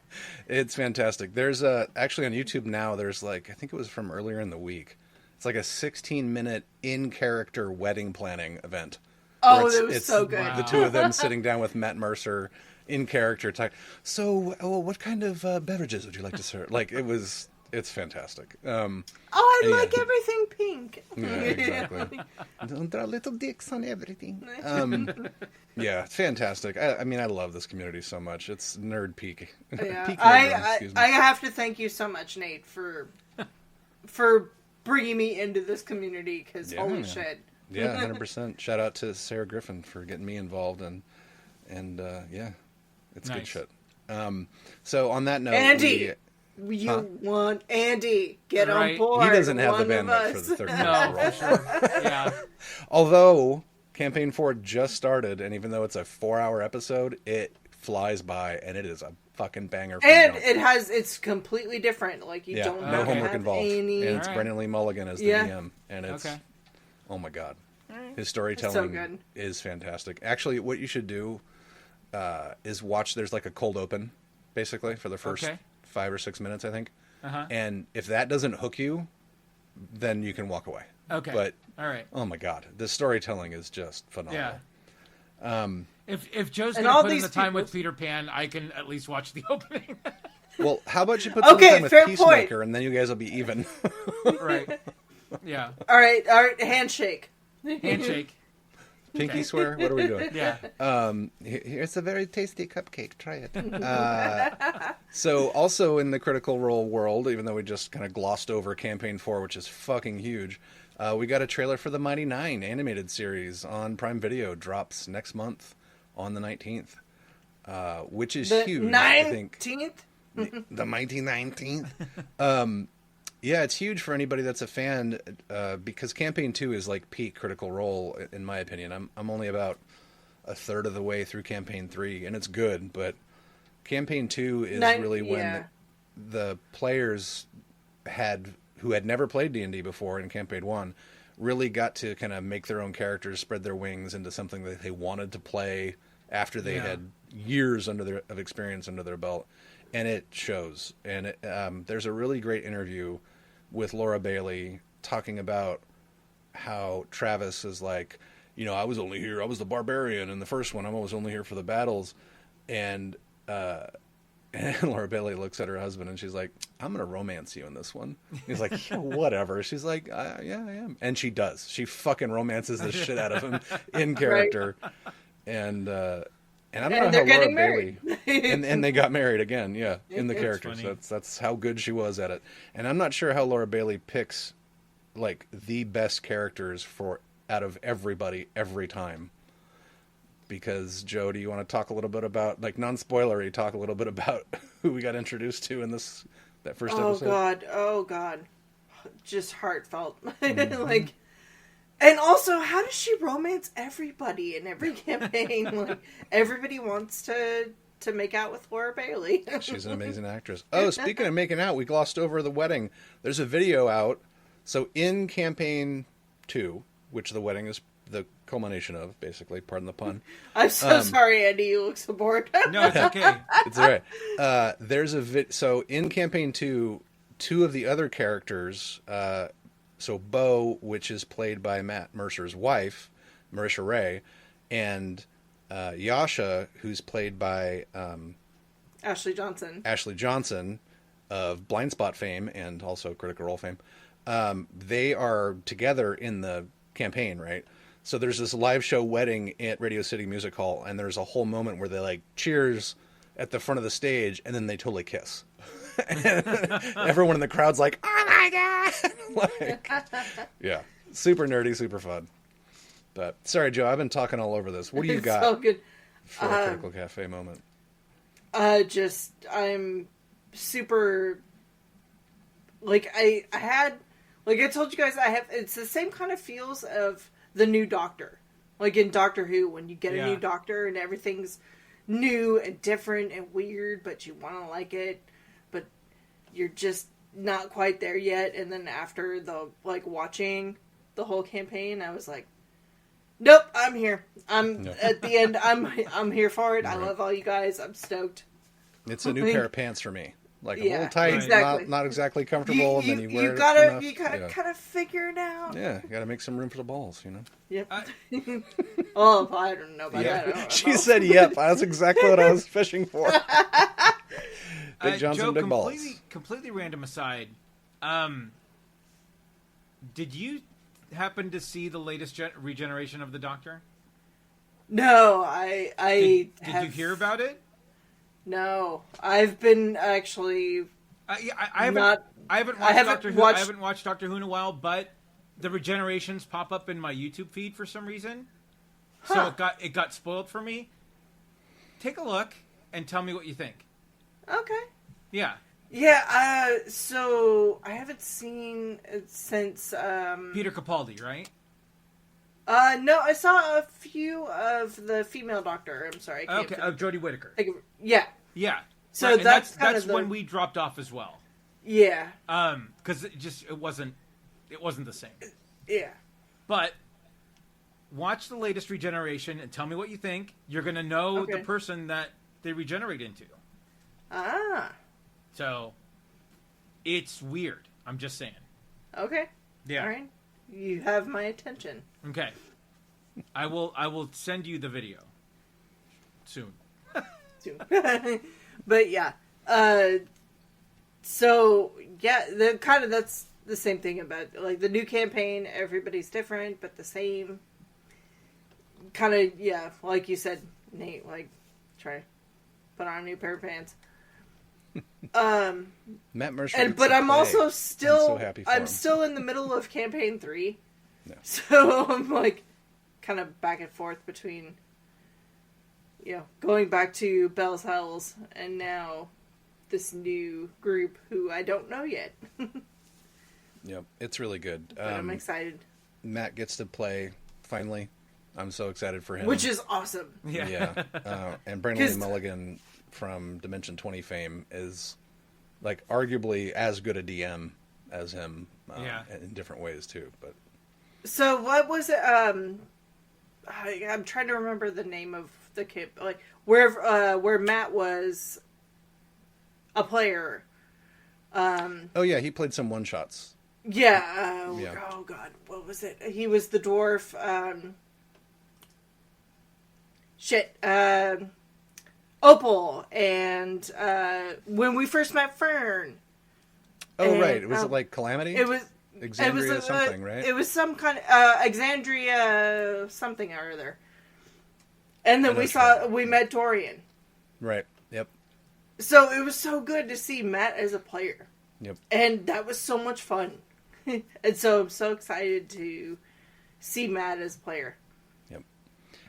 it's fantastic. There's actually on YouTube now. There's I think it was from earlier in the week. It's like a 16-minute in-character wedding planning event. Oh, it was so good. The two of them sitting down with Matt Mercer in character. So, what kind of beverages would you like to serve? It's fantastic. I like everything pink. Yeah, exactly. Don't draw little dicks on everything. Yeah, it's fantastic. I mean, I love this community so much. It's nerd peak. Yeah. Peak I have to thank you so much, Nate, for bringing me into this community because holy shit. Yeah, 100%. Shout out to Sarah Griffin for getting me involved and it's good shit. So on that note, Andy, want Andy get on board? He doesn't have the bandwidth for the third role. Sure. Yeah. Although Campaign 4 just started, and even though it's a 4-hour episode, it flies by, and it is a fucking banger. And it's completely different. Like you don't no homework involved, and it's Brennan Lee Mulligan as the DM, and it's oh my god, his storytelling is fantastic. Actually, what you should do is watch. There's like a cold open, basically for the first 5 or 6 minutes, I think. And if that doesn't hook you, then you can walk away. Okay. But all right. Oh my god, the storytelling is just phenomenal. Yeah. If Joe's going to put in the time with Peter Pan, I can at least watch the opening. Well, how about you put some time with Peacemaker, and then you guys will be even. Right. Yeah. All right. Handshake. Handshake. Pinky swear? What are we doing? Yeah. Here's a very tasty cupcake. Try it. So also in the Critical Role world, even though we just kind of glossed over Campaign 4, which is fucking huge, we got a trailer for the Mighty Nine animated series on Prime Video. Drops next month on the 19th, which is huge. 19th? I think. The Mighty 19th. Yeah, it's huge for anybody that's a fan, because Campaign 2 is like peak Critical Role, in my opinion. I'm only about a third of the way through Campaign 3, and it's good, but Campaign 2 is really when the players who had never played D&D before in Campaign 1 really got to kind of make their own characters, spread their wings into something that they wanted to play after they had years of experience under their belt. And it shows. And there's a really great interview with Laura Bailey talking about how Travis is like, I was the barbarian in the first one. I was only here for the battles. And Laura Bailey looks at her husband and she's like, I'm going to romance you in this one. He's like, yeah, whatever. She's like, yeah, I am. And she does. She fucking romances the shit out of him in character. Right. And I don't know how Laura Bailey, and they got married again, in the characters. That's how good she was at it. And I'm not sure how Laura Bailey picks like the best characters out of everybody every time. Because Joe, do you want to talk a little bit about, like, non-spoilery, talk a little bit about who we got introduced to in that first episode? Oh God, just heartfelt. Like. And also, how does she romance everybody in every campaign? Like, everybody wants to make out with Laura Bailey. She's an amazing actress. Oh, speaking of making out, we glossed over the wedding. There's a video out. So in Campaign 2, which the wedding is the culmination of, basically, pardon the pun. I'm so sorry, Andy. You look so bored. No, it's okay. It's all right. There's so in Campaign 2, two of the other characters... So Bo, which is played by Matt Mercer's wife, Marisha Ray, and Yasha, who's played by Ashley Johnson. Ashley Johnson of Blind Spot fame and also Critical Role fame. They are together in the campaign, right? So there's this live show wedding at Radio City Music Hall, and there's a whole moment where they like cheers at the front of the stage, and then they totally kiss. Everyone in the crowd's like, oh my god. Like, yeah, super nerdy, super fun. But sorry, Joe, I've been talking all over this. What do you got so good. for a Critical Cafe moment? I'm super, like, I had, like I told you guys, it's the same kind of feels of the new Doctor. Like in Doctor Who, when you get a new Doctor and everything's new and different and weird, but you want to like it. You're just not quite there yet. And then after watching the whole campaign, I was like, nope, I'm here. At the end. I'm here for it. Right. I love all you guys. I'm stoked. It's a new pair of pants for me. Like a little tight, exactly. not exactly comfortable, and then you wear it. You gotta kind of figure it out. Yeah, you gotta make some room for the balls, Yep. Oh, I don't know about that. She said, "Yep." That's exactly what I was fishing for. Big Johnson, Joe, big balls. Completely random aside. Did you happen to see the latest regeneration of the Doctor? No, Did you hear about it? No, I've been actually. I haven't watched Doctor Who in a while, but the regenerations pop up in my YouTube feed for some reason. So it got spoiled for me. Take a look and tell me what you think. Okay. Yeah. Yeah, so I haven't seen it since Peter Capaldi, right? No, I saw a few of the female Doctor. I'm sorry. Okay, Jodie Whittaker. Yeah. Yeah. So right, that's when we dropped off as well. Yeah. Because it wasn't the same. Yeah. But watch the latest regeneration and tell me what you think. You're gonna know the person that they regenerate into. Ah. So it's weird. I'm just saying. Okay. Yeah. All right. You have my attention. Okay. I will send you the video soon. But yeah. So yeah, that's the same thing about like the new campaign. Everybody's different, but the same. kind of, yeah, like you said, Nate, like, try to put on a new pair of pants. Matt Mercer. But I'm also still, I'm so happy for him. still in the middle of campaign 3. No. So I'm like, kind of back and forth between, going back to Bell's Hells and now this new group who I don't know yet. Yep, it's really good. But I'm excited. Matt gets to play finally. I'm so excited for him. Which is awesome. Yeah. And Brandon Lee Mulligan from Dimension 20 fame is like arguably as good a DM as him in different ways too. But so what was it? I'm trying to remember the name of the kid, like where Matt was a player. Oh yeah, he played some one shots. Yeah. Oh god, what was it? He was the dwarf. Opal, and when we first met Fern. Oh, right. Was it like Calamity? It was Exandria something, right? It was some kind of Exandria something or other. And then we met Dorian. Right. Yep. So it was so good to see Matt as a player. Yep. And that was so much fun. And so I'm so excited to see Matt as a player.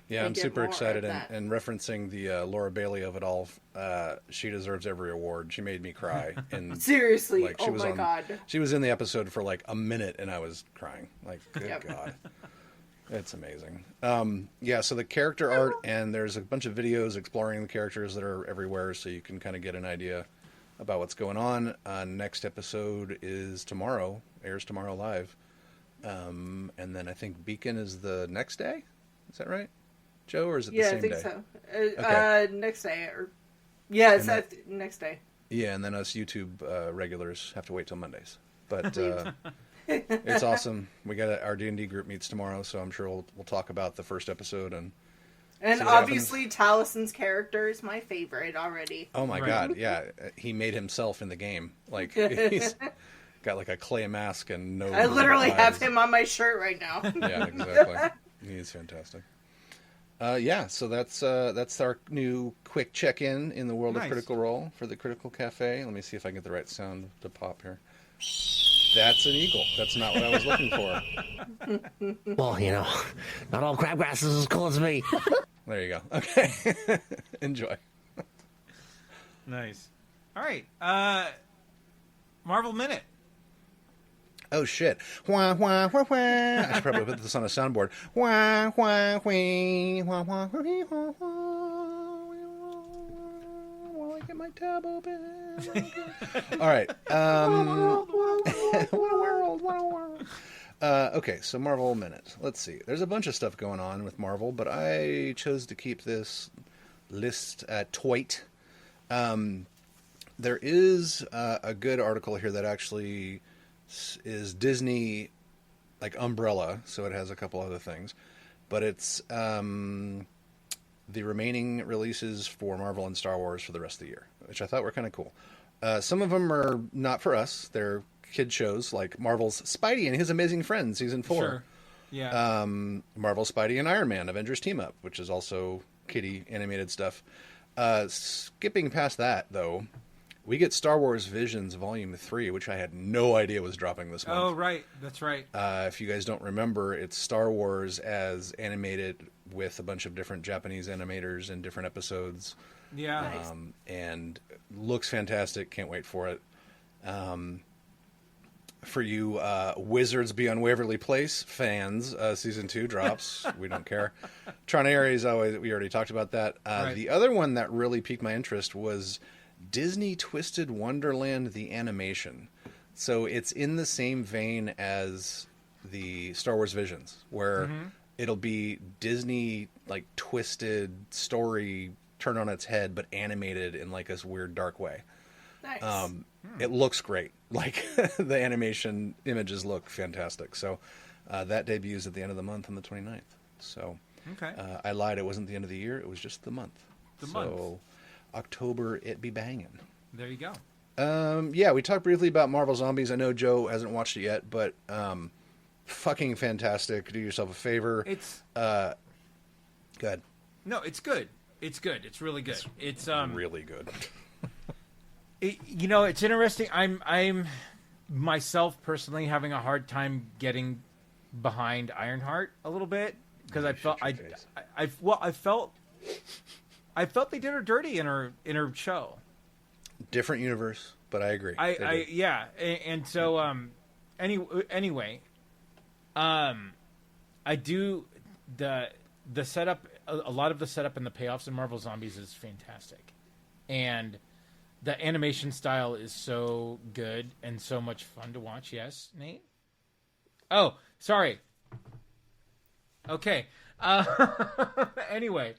Yeah, I'm super excited, and referencing the Laura Bailey of it all, she deserves every award. She made me cry. And seriously, like, my god. She was in the episode for like a minute, and I was crying. Like, good God. It's amazing. So the character art, and there's a bunch of videos exploring the characters that are everywhere, so you can kind of get an idea about what's going on. Next episode is tomorrow, airs tomorrow live. And then I think Beacon is the next day. Is that right? Joe, or is it the same day? Yeah, I think so. Next day. It's next day. Yeah, and then us YouTube regulars have to wait till Mondays. But it's awesome. We got our D&D group meets tomorrow, so I'm sure we'll talk about the first episode. And obviously, Talison's character is my favorite already. Oh my god, yeah. He made himself in the game. Like, he's got like a clay mask and no I literally eyes. have him on my shirt right now. Yeah, exactly. He's fantastic. So that's our new quick check-in in the world of Critical Role for the Critical Cafe. Let me see if I can get the right sound to pop here. That's an eagle. That's not what I was looking for. Well, not all crabgrass is as cool as me. There you go. Okay. Enjoy. Nice. All right. Marvel Minute. Oh shit! Wah, wah, wah, wah. I should probably put this on a soundboard. Wah, wah, wah, wah, wah, wah, wah, wah. I get my tab open. All right. What a world! Okay, so Marvel Minute. Let's see. There's a bunch of stuff going on with Marvel, but I chose to keep this list tight. There is a good article here that actually is Disney like umbrella, so it has a couple other things, but it's the remaining releases for Marvel and Star Wars for the rest of the year, which I thought were kind of cool. Some of them are not for us. They're kid shows like Marvel's Spidey and His Amazing Friends season 4. Sure. Yeah. Marvel Spidey and Iron Man Avengers Team Up, which is also kiddie animated stuff. Skipping past that though, we get Star Wars Visions Volume 3, which I had no idea was dropping this month. Oh, right. That's right. If you guys don't remember, it's Star Wars as animated with a bunch of different Japanese animators in different episodes. Yeah. Nice. And looks fantastic. Can't wait for it. For you Wizards Beyond Waverly Place fans, Season 2 drops. We don't care. Tron Ares, we already talked about that. Right. The other one that really piqued my interest was Disney Twisted Wonderland, the animation. So it's in the same vein as the Star Wars Visions, where it'll be Disney like twisted story turned on its head, but animated in like this weird dark way. Nice. It looks great. Like the animation images look fantastic. So that debuts at the end of the month on the 29th. So Okay. I lied. It wasn't the end of the year. It was just the month. Month. October, it be banging. There you go. Yeah, we talked briefly about Marvel Zombies. I know Joe hasn't watched it yet, but fucking fantastic. Do yourself a favor. It's Good. No, it's good. It's good. It's really good. It's really good. It's interesting. I'm myself personally having a hard time getting behind Ironheart a little bit because I felt I felt they did her dirty in her show. Different universe, but I agree. Yeah, and so anyway, I do the setup. A lot of the setup and the payoffs in Marvel Zombies is fantastic, and the animation style is so good and so much fun to watch. Yes, Nate? Oh, sorry. Okay. Anyway,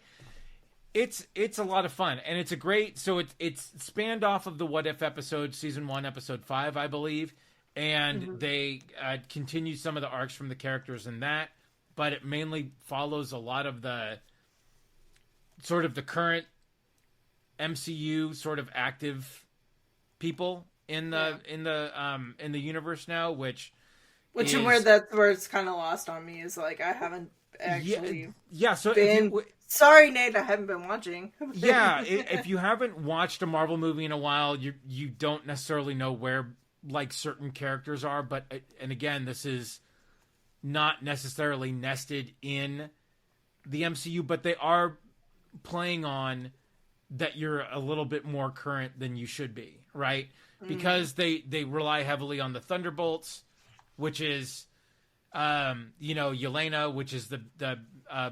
it's a lot of fun, and it's a great. So it's spanned off of the What If episode, season 1, episode 5, I believe, and they continue some of the arcs from the characters in that, but it mainly follows a lot of the sort of the current MCU sort of active people in the universe now, which is where it's kind of lost on me is like I haven't actually so sorry Nate, I haven't been watching. If you haven't watched a Marvel movie in a while, you don't necessarily know where like certain characters are, but and again, this is not necessarily nested in the MCU, but they are playing on that you're a little bit more current than you should be, right? Because they rely heavily on the Thunderbolts, which is Yelena, which is the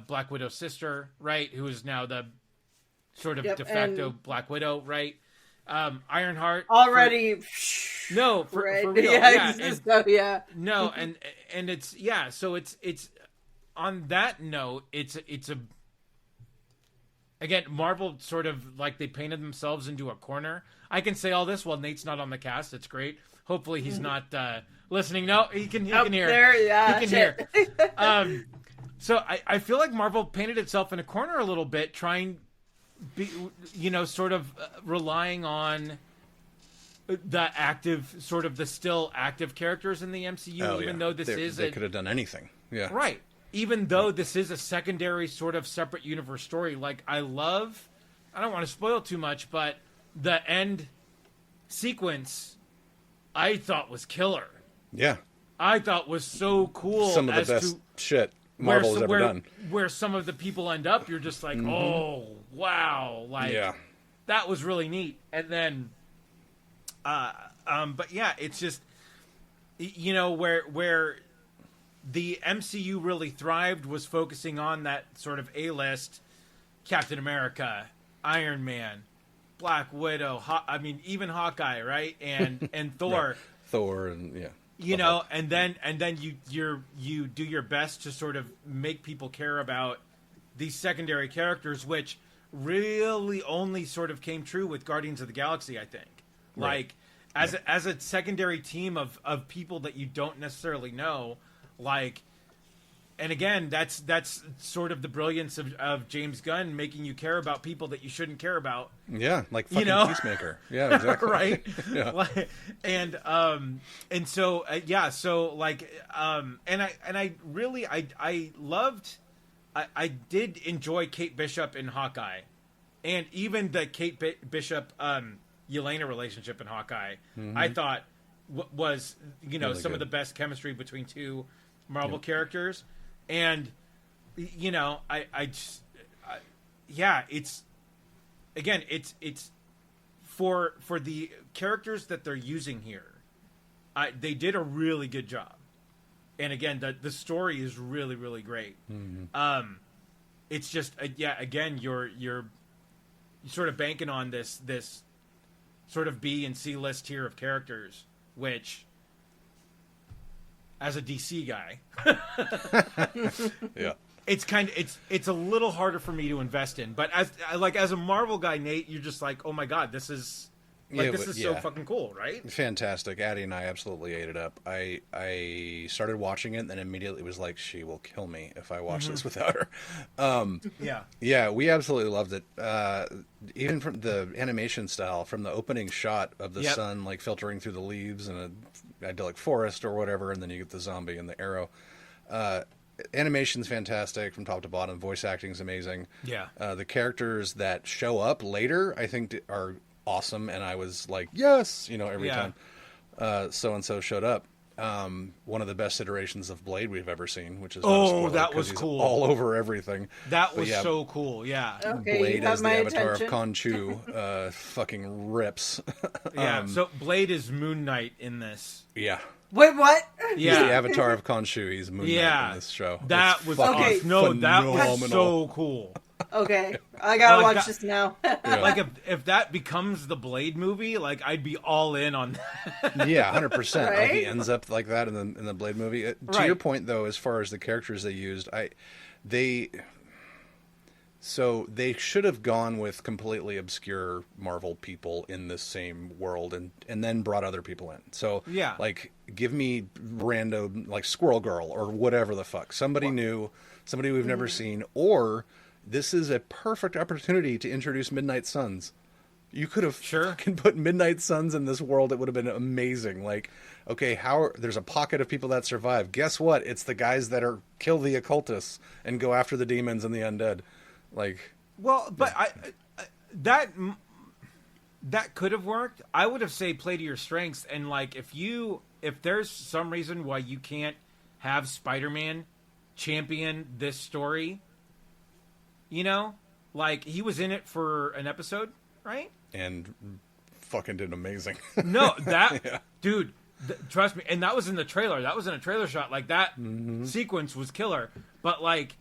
Black Widow's sister, right? Who is now the sort of de facto Black Widow, right? Ironheart already for real, and it's so it's on that note, it's a again, Marvel sort of like they painted themselves into a corner. I can say all this while Nate's not on the cast. It's great. Hopefully he's not listening. No, he can hear. There, yeah, he can hear. So I feel like Marvel painted itself in a corner a little bit, trying sort of relying on the still active characters in the MCU, even though they could have done anything. Yeah. Right. Even though this is a secondary sort of separate universe story, like I don't want to spoil too much, but the end sequence I thought was killer. Yeah. I thought was so cool. Some of the best shit Marvel's ever done. Where some of the people end up, you're just like, oh, wow. Like, that was really neat. And then, but yeah, it's just, where the MCU really thrived was focusing on that sort of A-list Captain America, Iron Man, Black Widow, even Hawkeye, right? And Thor. Right. Thor and and then you do your best to sort of make people care about these secondary characters, which really only sort of came true with Guardians of the Galaxy, I think. Right. Like as a secondary team of people that you don't necessarily know. Like, and again, that's sort of the brilliance of James Gunn making you care about people that you shouldn't care about. Yeah, like fucking Peacemaker. Yeah, exactly. Right. Yeah. Like, and so so like and I really loved. I did enjoy Kate Bishop in Hawkeye, and even the Kate Bishop Yelena relationship in Hawkeye. I thought was really some of the best chemistry between two Marvel characters, and it's again it's for the characters that they're using here, they did a really good job, and again the story is really, really great. It's just again you're sort of banking on this sort of B and C list tier of characters, which as a DC guy, it's a little harder for me to invest in. But as a Marvel guy, Nate, you're just like, oh my god, this is so fucking cool, right? Fantastic. Addie and I absolutely ate it up. I started watching it and then immediately was like, she will kill me if I watch this without her. Yeah, we absolutely loved it. Even from the animation style, from the opening shot of the sun like filtering through the leaves and a idyllic forest or whatever, and then you get the zombie and the arrow. animation's fantastic from top to bottom. Voice acting's amazing. Yeah. The characters that show up later, I think, are awesome, and I was like, yes, every time so and so showed up. One of the best iterations of Blade we've ever seen, which is that was cool. All over everything. That was so cool. Yeah. Okay, Blade as the avatar attention. of Khonshu fucking rips. Yeah. So Blade is Moon Knight in this. Yeah. Wait, what? He's the avatar of Khonshu. He's Moon Knight in this show. That It's was fucking awesome. No, that was phenomenal. so cool. Okay, I gotta Like watch that- this now. Like if that becomes the Blade movie, like I'd be all in on that. Yeah, 100%. Like Right? he ends up like that in the Blade movie. To Right. your point, though, as far as the characters they used, they should have gone with completely obscure Marvel people in this same world, and then brought other people in. So Yeah. like give me random like Squirrel Girl or whatever the fuck, somebody new, somebody we've never seen, or this is a perfect opportunity to introduce Midnight Suns. You could have fucking put Midnight Suns in this world. It would have been amazing. Like, okay, there's a pocket of people that survive. Guess what? It's the guys that kill the occultists and go after the demons and the undead. Like, Well, but that could have worked. I would have say play to your strengths, and like if there's some reason why you can't have Spider-Man champion this story, like he was in it for an episode, right? and fucking did amazing. No, that Yeah. dude, trust me, and that was in the trailer. That was in a trailer shot. Like that sequence was killer. But like,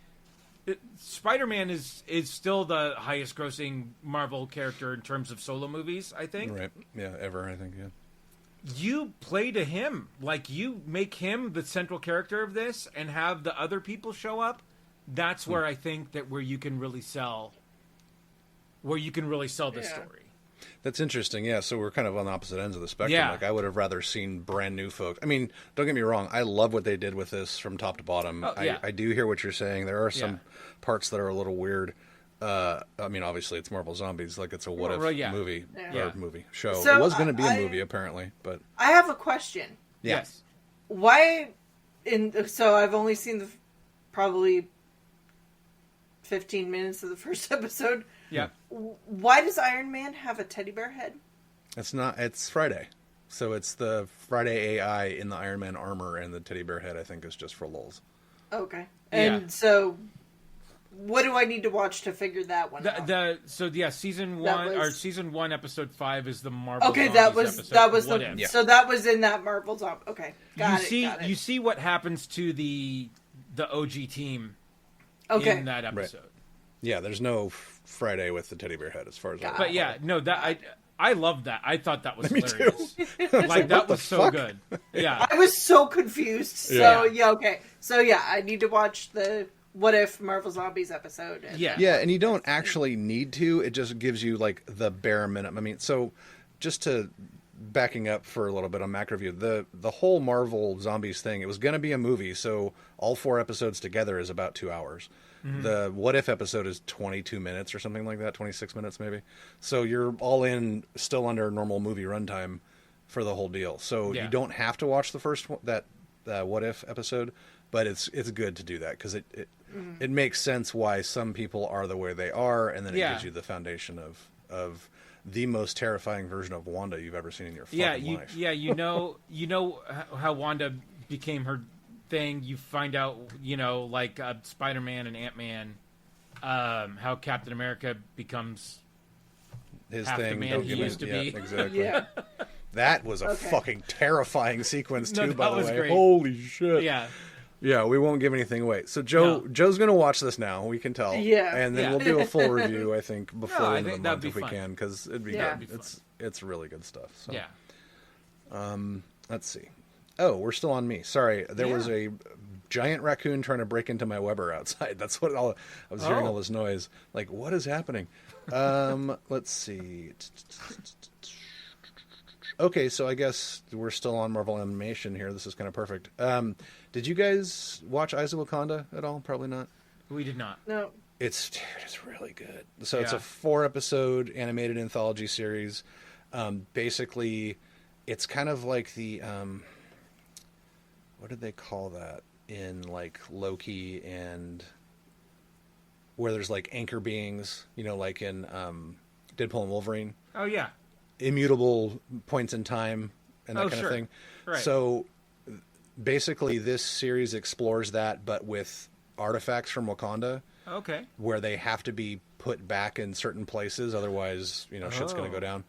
Spider-Man is still the highest grossing Marvel character in terms of solo movies, I think. Right. Yeah, ever, I think, yeah. You play to him. Like you make him the central character of this and have the other people show up. That's where I think that where you can really sell this story. That's interesting, yeah. So we're kind of on the opposite ends of the spectrum. Yeah. Like I would have rather seen brand new folks. I mean, don't get me wrong. I love what they did with this from top to bottom. Oh, yeah. I do hear what you're saying. There are some parts that are a little weird. I mean, obviously it's Marvel Zombies. Like it's a what if movie or movie show. So, it was going to be a movie apparently, but I have a question. yeah. Yes. Why? So I've only seen the probably 15 minutes of the first episode. Yeah. Why does Iron Man have a teddy bear head? It's Friday. So it's the Friday AI in the Iron Man armor, and the teddy bear head I think is just for lulz. Okay. And so what do I need to watch to figure that one out? Season 1 or season 1 episode 5 is the Marvel Okay, Zombies that was episode. the so that was in that Marvel Zombie. Okay. Got it. You see what happens to the OG team in that episode. Right. Yeah, there's no Friday with the teddy bear head as far as I know. But yeah, no, that I loved that. I thought that was Me hilarious. too. Like that was so fuck? good. Yeah. I was so confused. So okay. So yeah, I need to watch the What If Marvel Zombies episode. Yeah, and you don't actually need to. It just gives you like the bare minimum. I mean, so just to backing up for a little bit on Mac Review, the whole Marvel Zombies thing, it was going to be a movie, so all 4 episodes together is about 2 hours. Mm-hmm. The What If episode is 22 minutes or something like that, 26 minutes maybe. So you're all in still under normal movie runtime for the whole deal. So you don't have to watch the first one, that What If episode, but it's good to do that because it makes sense why some people are the way they are, and then it gives you the foundation of the most terrifying version of Wanda you've ever seen in your fucking life. Yeah, you know how Wanda became her thing. You find out, like Spider-Man and Ant-Man, how Captain America becomes his half thing. the man he used to be. Exactly. Yeah. That was a fucking terrifying sequence too. No, by that the was way, great. holy shit. Yeah. Yeah, we won't give anything away. So Joe's going to watch this now. We can tell. Yeah. And then we'll do a full review. I think before the end of the month if we fun. can, because it'd be Yeah. good. It's really good stuff. So. Yeah. Let's see. Oh, we're still on me. Sorry, there was a giant raccoon trying to break into my Weber outside. That's what I was hearing all this noise. Like, what is happening? Let's see. Okay, so I guess we're still on Marvel Animation here. This is kind of perfect. Did you guys watch Eyes of Wakanda at all? Probably not. We did not. No. It's really good. So it's a 4-episode animated anthology series. Basically, it's kind of like the what did they call that? in like Loki and where there's like anchor beings, like in Deadpool and Wolverine. Oh yeah. Immutable points in time and that kind of thing. Right. So basically this series explores that, but with artifacts from Wakanda. Okay. Where they have to be put back in certain places, otherwise, shit's going to go down.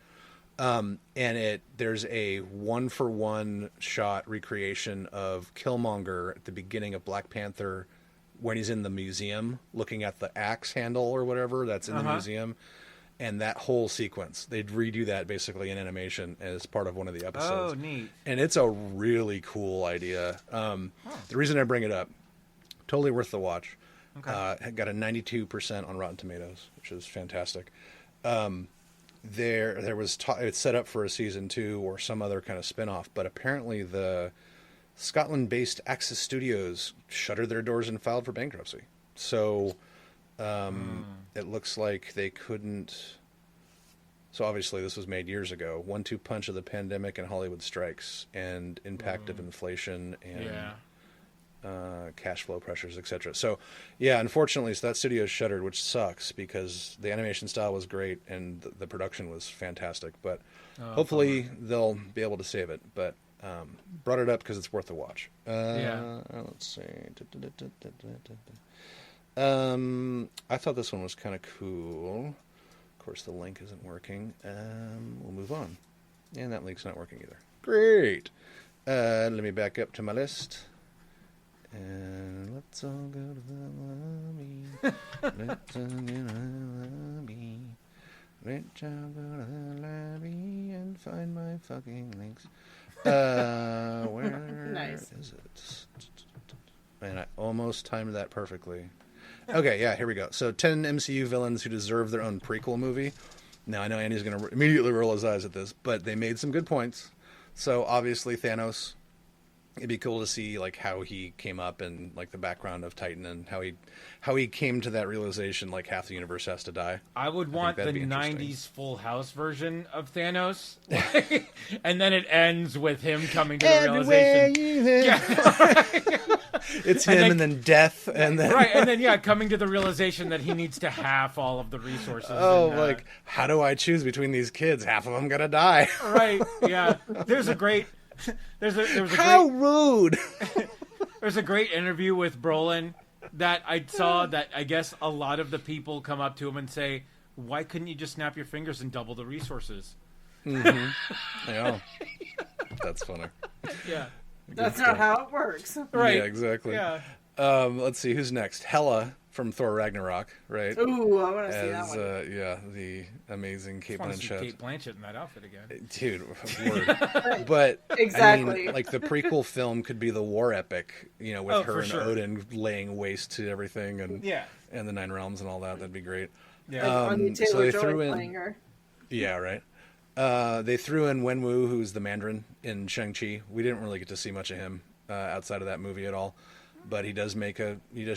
And there's a 1-for-1 shot recreation of Killmonger at the beginning of Black Panther when he's in the museum looking at the axe handle or whatever that's in the museum. And that whole sequence, they'd redo that basically in animation as part of one of the episodes. Oh, neat. And it's a really cool idea. The reason I bring it up, totally worth the watch. Okay. Got a 92% on Rotten Tomatoes, which is fantastic. There was it's set up for a season 2 or some other kind of spinoff, but apparently the Scotland-based Axis Studios shuttered their doors and filed for bankruptcy. So it looks like they couldn't. So obviously this was made years ago. 1-2 punch of the pandemic and Hollywood strikes and impact of inflation and cash flow pressures, etc. So yeah, unfortunately, so that studio is shuttered, which sucks because the animation style was great and the production was fantastic. But hopefully they'll be able to save it. But brought it up because it's worth a watch. Let's see. I thought this one was kind of cool. Of course, the link isn't working. We'll move on. And that link's not working either. Great. Let me back up to my list. And let's all go to the lobby. Let's all go to the lobby. Let's all go to the lobby and find my fucking links. Where is it? Man, I almost timed that perfectly. Okay, yeah, here we go. So 10 MCU villains who deserve their own prequel movie. Now, I know Andy's going to immediately roll his eyes at this, but they made some good points. So, obviously, Thanos. It'd be cool to see like how he came up and like the background of Titan and how he came to that realization like half the universe has to die. I would want the 90s Full House version of Thanos. And then it ends with him coming to the realization. It's him and then death and then and then coming to the realization that he needs to half all of the resources. Like how do I choose between these kids? Half of them gonna die. Right, yeah. There's a great How rude! There's a great interview with Brolin that I saw that I guess a lot of the people come up to him and say, "Why couldn't you just snap your fingers and double the resources?" Mm-hmm. Yeah, that's funny. Yeah, that's not how it works. Right? Yeah, exactly. Yeah. Let's see who's next. Hela from Thor Ragnarok, right? Ooh, I want to see that one. The amazing Kate Blanchett. Kate Blanchett in that outfit again, dude. Word. But exactly, I mean, like the prequel film could be the war epic, with her and Odin laying waste to everything, and the Nine Realms and all that. That'd be great. Yeah, so they threw in. Playing her. Yeah, right. They threw in Wenwu, who's the Mandarin in Shang-Chi. We didn't really get to see much of him outside of that movie at all. But he does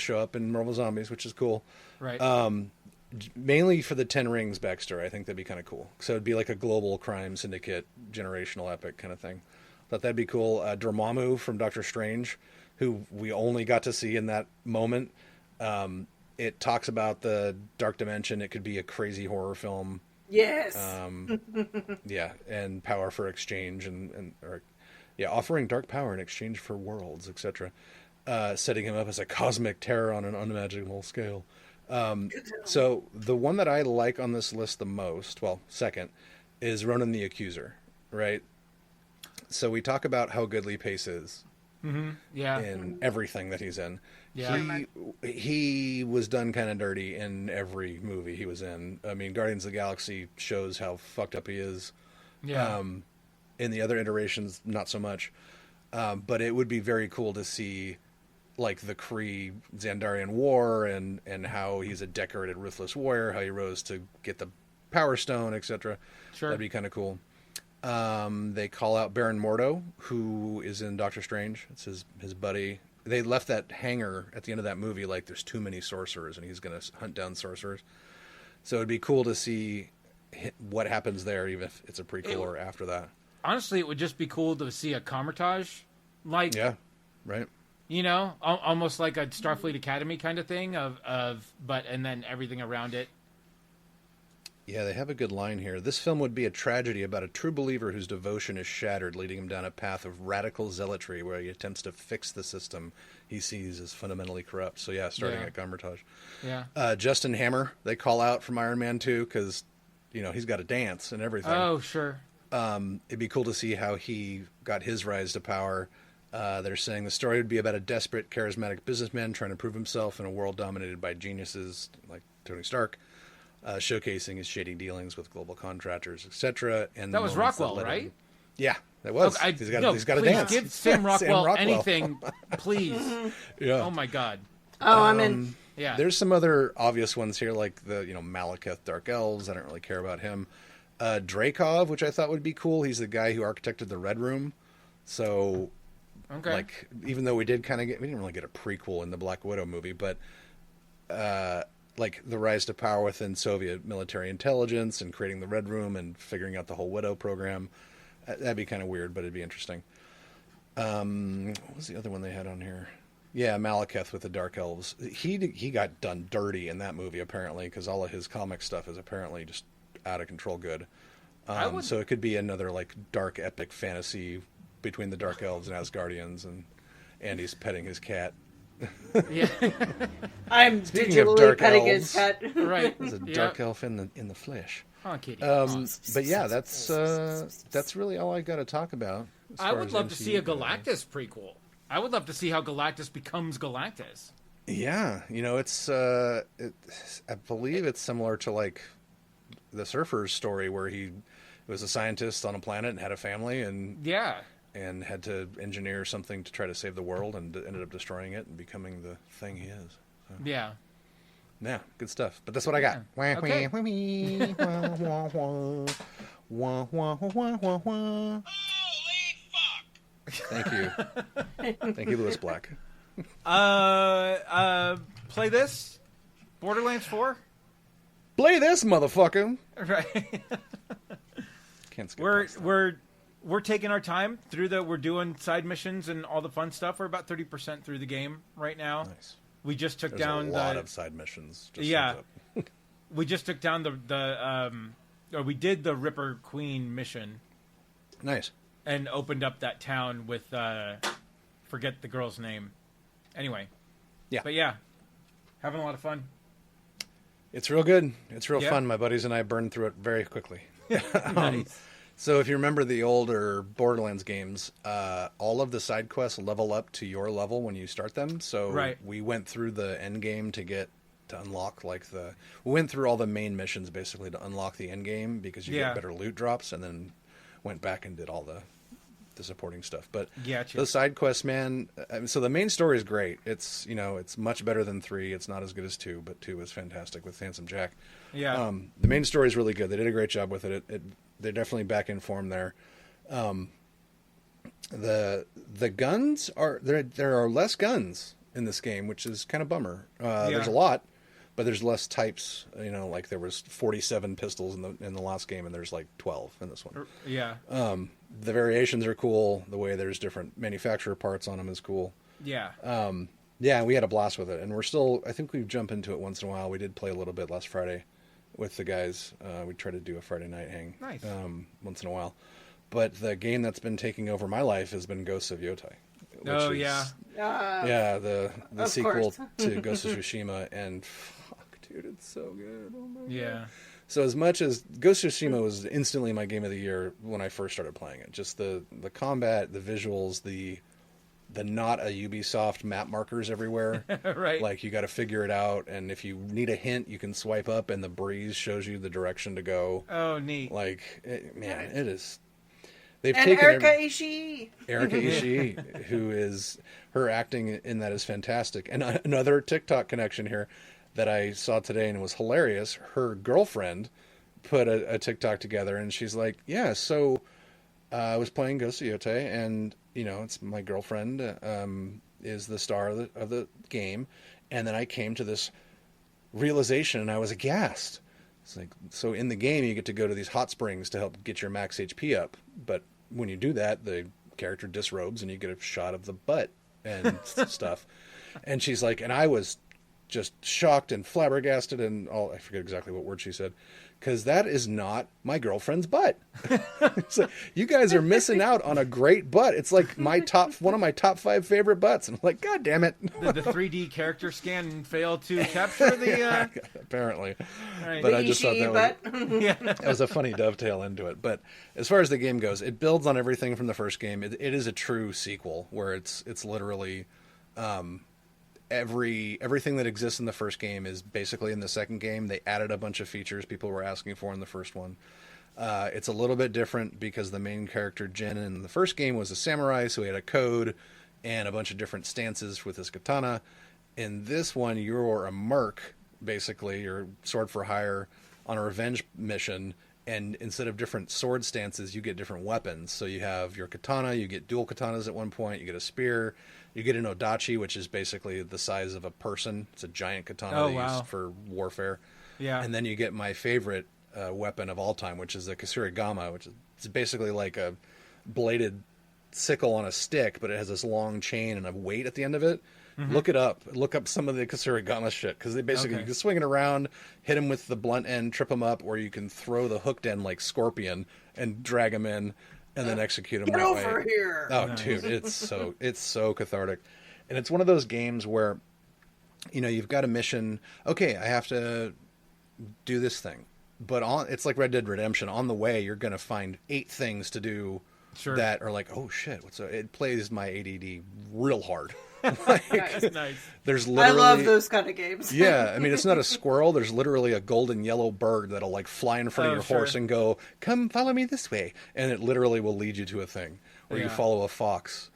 show up in Marvel Zombies, which is cool. Right. Mainly for the Ten Rings backstory, I think that'd be kind of cool. So it'd be like a global crime syndicate, generational epic kind of thing. Thought that'd be cool. Dormammu from Doctor Strange, who we only got to see in that moment. It talks about the dark dimension. It could be a crazy horror film. Yes. And power for exchange offering dark power in exchange for worlds, etc. Setting him up as a cosmic terror on an unimaginable scale. So the one that I like on this list the most, second, is Ronan the Accuser, right? So we talk about how good Lee Pace is. Mm-hmm. Yeah. In everything that he's in. Yeah. He was done kind of dirty in every movie he was in. I mean, Guardians of the Galaxy shows how fucked up he is. Yeah. In the other iterations, not so much. But it would be very cool to see like the Kree Xandarian War and how he's a decorated, ruthless warrior, how he rose to get the Power Stone, etc. Sure. That'd be kind of cool. They call out Baron Mordo, who is in Doctor Strange. It's his buddy. They left that hanger at the end of that movie like there's too many sorcerers and he's going to hunt down sorcerers. So it'd be cool to see what happens there, even if it's a prequel or after that. Honestly, it would just be cool to see a Kamar-Taj. Yeah, right. You know, almost like a Starfleet Academy kind of thing and then everything around it. Yeah, they have a good line here. This film would be a tragedy about a true believer whose devotion is shattered, leading him down a path of radical zealotry where he attempts to fix the system he sees as fundamentally corrupt. So yeah, starting at Gumbertage. Yeah. Justin Hammer, they call out from Iron Man 2 because, he's got to dance and everything. Oh, sure. It'd be cool to see how he got his rise to power. They're saying the story would be about a desperate, charismatic businessman trying to prove himself in a world dominated by geniuses like Tony Stark, showcasing his shady dealings with global contractors, etc. And that was Rockwell, right? Yeah, that was. Okay, he's got to dance. Give Sam Rockwell anything, please. Yeah. Oh my God. Oh, I'm in. Yeah. There's some other obvious ones here, like the Malekith Dark Elves. I don't really care about him. Dreykov, which I thought would be cool. He's the guy who architected the Red Room. So, like, even though we didn't really get a prequel in the Black Widow movie, but like the rise to power within Soviet military intelligence and creating the Red Room and figuring out the whole Widow program, that'd be kind of weird, but it'd be interesting. What was the other one they had on here? Yeah, Malekith with the Dark Elves. He got done dirty in that movie, apparently, because all of his comic stuff is apparently just out of control good. So it could be another like dark epic fantasy between the Dark Elves and Asgardians, and Andy's petting his cat. Yeah. I'm Speaking of digitally dark petting elves, his cat. Right. There's a dark elf in the flesh. Oh, kitty. But yeah, that's really all I got to talk about. I would love to see a Galactus prequel. I would love to see how Galactus becomes Galactus. Yeah, it's I believe it's similar to like the Surfer's story where he was a scientist on a planet and had a family and had to engineer something to try to save the world and ended up destroying it and becoming the thing he is. So. Yeah, good stuff. But that's what I got. Okay. Thank you. Thank you, Lewis Black. Play this? Borderlands 4? Play this, motherfucker! Right. Can't skip We're taking our time through we're doing side missions and all the fun stuff. We're about 30% through the game right now. Nice. We just took There's down a lot of side missions. We just took down we did the Ripper Queen mission. Nice. And opened up that town with, forget the girl's name. Anyway. Yeah. But yeah, having a lot of fun. It's real good. It's real fun. My buddies and I burned through it very quickly. Nice. So if you remember the older Borderlands games, all of the side quests level up to your level when you start them. So we went through the end game to unlock we went through all the main missions basically to unlock the end game because you get better loot drops, and then went back and did all the supporting stuff. But those side quests, man. So the main story is great. It's it's much better than 3. It's not as good as 2, but 2 is fantastic with Handsome Jack. Yeah. The main story is really good. They did a great job with it. They're definitely back in form there. The guns there are less guns in this game, which is kind of bummer. There's a lot, but there's less types. Like there was 47 pistols in the last game, and there's like 12 in this one. Yeah. The variations are cool. The way there's different manufacturer parts on them is cool. Yeah. Yeah, we had a blast with it, and I think we jump into it once in a while. We did play a little bit last Friday with the guys. We try to do a Friday night hang. Nice. Once in a while. But the game that's been taking over my life has been Ghosts of Yotai. The sequel to Ghost of Tsushima, and fuck, dude, it's so good. Oh my God. So as much as Ghost of Tsushima was instantly my game of the year when I first started playing it, just the combat, the visuals, the not a Ubisoft map markers everywhere. Right. Like you got to figure it out, and if you need a hint, you can swipe up, and the breeze shows you the direction to go. Oh, neat. Like, it is. They've and taken Erika Ishii. Erika Ishii, who is her acting in that is fantastic. And another TikTok connection here that I saw today and it was hilarious. Her girlfriend put a TikTok together, and she's like, "Yeah, so I was playing Ghost of Yotai, and it's my girlfriend is the star of the game, and then I came to this realization, and I was aghast. It's like, so in the game, you get to go to these hot springs to help get your max HP up, but when you do that, the character disrobes, and you get a shot of the butt and stuff. And she's like, and I was just shocked and flabbergasted and all, I forget exactly what word she said, because that is not my girlfriend's butt. So you guys are missing out on a great butt. It's like one of my top 5 favorite butts. And I'm like, God damn it. The 3D character scan failed to capture the... Apparently. Right. But I just thought that that was a funny dovetail into it. But as far as the game goes, it builds on everything from the first game. It is a true sequel where it's literally... everything that exists in the first game is basically in the second game. They added a bunch of features people were asking for in the first one. It's a little bit different because the main character, Jin, in the first game was a samurai, so he had a code and a bunch of different stances with his katana. In this one, you're a merc, basically. You're sword for hire on a revenge mission, and instead of different sword stances, you get different weapons. So you have your katana, you get dual katanas at one point, you get a spear, you get an odachi, which is basically the size of a person. It's a giant katana used for warfare. Yeah. And then you get my favorite weapon of all time, which is the kasurigama, which is basically like a bladed sickle on a stick, but it has this long chain and a weight at the end of it. Mm-hmm. Look it up. Look up some of the kasurigama shit, because they basically, you can swing it around, hit him with the blunt end, trip him up, or you can throw the hooked end like Scorpion and drag him in and then execute him that way. Get over here! Oh, nice. Dude, it's so cathartic. And it's one of those games where, you've got a mission. Okay, I have to do this thing. But it's like Red Dead Redemption. On the way, you're going to find 8 things to do that are like, oh shit, it plays my ADD real hard. Nice. There's literally, I love those kind of games. Yeah, I mean, it's not a squirrel. There's literally a golden yellow bird that'll like fly in front of your horse and go, come follow me this way. And it literally will lead you to a thing. Or you follow a fox,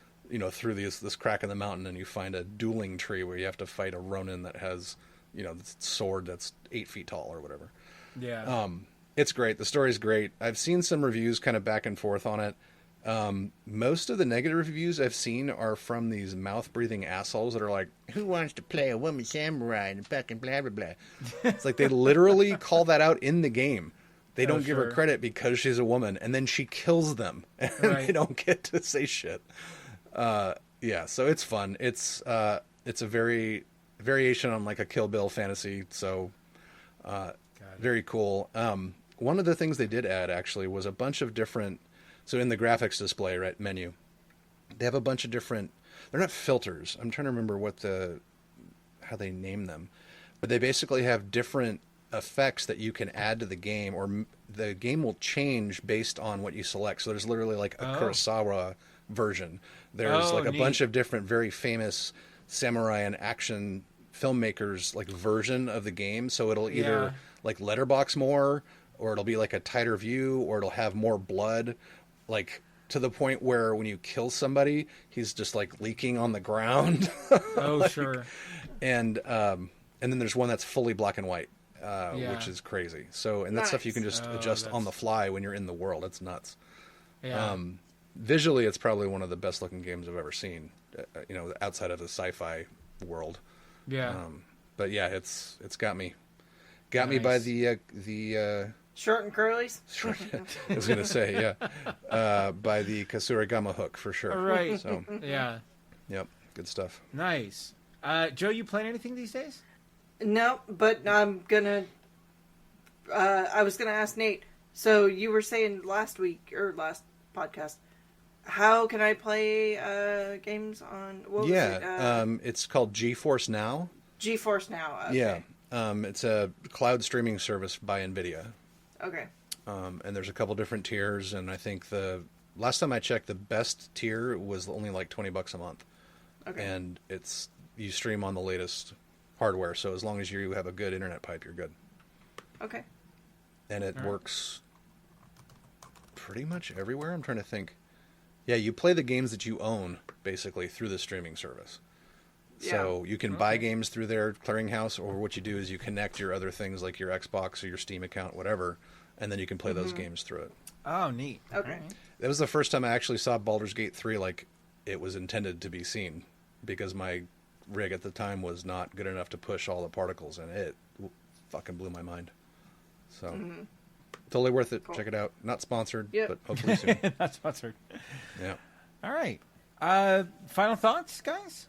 through this crack in the mountain, and you find a dueling tree where you have to fight a ronin that has, this sword that's 8 feet tall or whatever. Yeah. It's great. The story's great. I've seen some reviews kind of back and forth on it. Most of the negative reviews I've seen are from these mouth-breathing assholes that are like, who wants to play a woman samurai and fucking blah, blah, blah. It's like they literally call that out in the game. They don't give her credit because she's a woman, and then she kills them, and they don't get to say shit. Yeah, so it's fun. It's a variation on like a Kill Bill fantasy, so very cool. One of the things they did add, actually, was a bunch of different... So in the graphics display, right, menu, they have a bunch of different... They're not filters. I'm trying to remember how they name them. But they basically have different effects that you can add to the game, or the game will change based on what you select. So there's literally like a Kurosawa version. There's like a bunch of different very famous samurai and action filmmakers like version of the game. So it'll either like letterbox more, or it'll be like a tighter view, or it'll have more blood. Like to the point where when you kill somebody, he's just like leaking on the ground. And then there's one that's fully black and white, which is crazy. So, and that's stuff you can just adjust on the fly when you're in the world. It's nuts. Yeah. Visually, it's probably one of the best looking games I've ever seen, outside of the sci-fi world. Yeah. But yeah, it's got me me by the short and curlies. I was gonna say, by the Kasurigama hook for sure. Right. So yeah. Yep. Good stuff. Nice. Joe, you playing anything these days? No, but I'm gonna. I was gonna ask Nate. So you were saying last week or last podcast, how can I play games on? What was it? It's called GeForce Now. GeForce Now. Okay. Yeah. It's a cloud streaming service by NVIDIA. Okay. And there's a couple different tiers, and I think the last time I checked, the best tier was only like $20 a month. Okay. And you stream on the latest hardware, so as long as you have a good internet pipe, you're good. Okay. And it works pretty much everywhere. I'm trying to think. Yeah, you play the games that you own basically through the streaming service. So you can buy games through their clearinghouse, or what you do is you connect your other things like your Xbox or your Steam account, whatever, and then you can play those games through it. Oh, neat. Okay. Right. That was the first time I actually saw Baldur's Gate 3 like it was intended to be seen, because my rig at the time was not good enough to push all the particles, and it fucking blew my mind. So totally worth it. Cool. Check it out. Not sponsored, but hopefully soon. Not sponsored. Yeah. All right. Final thoughts, guys?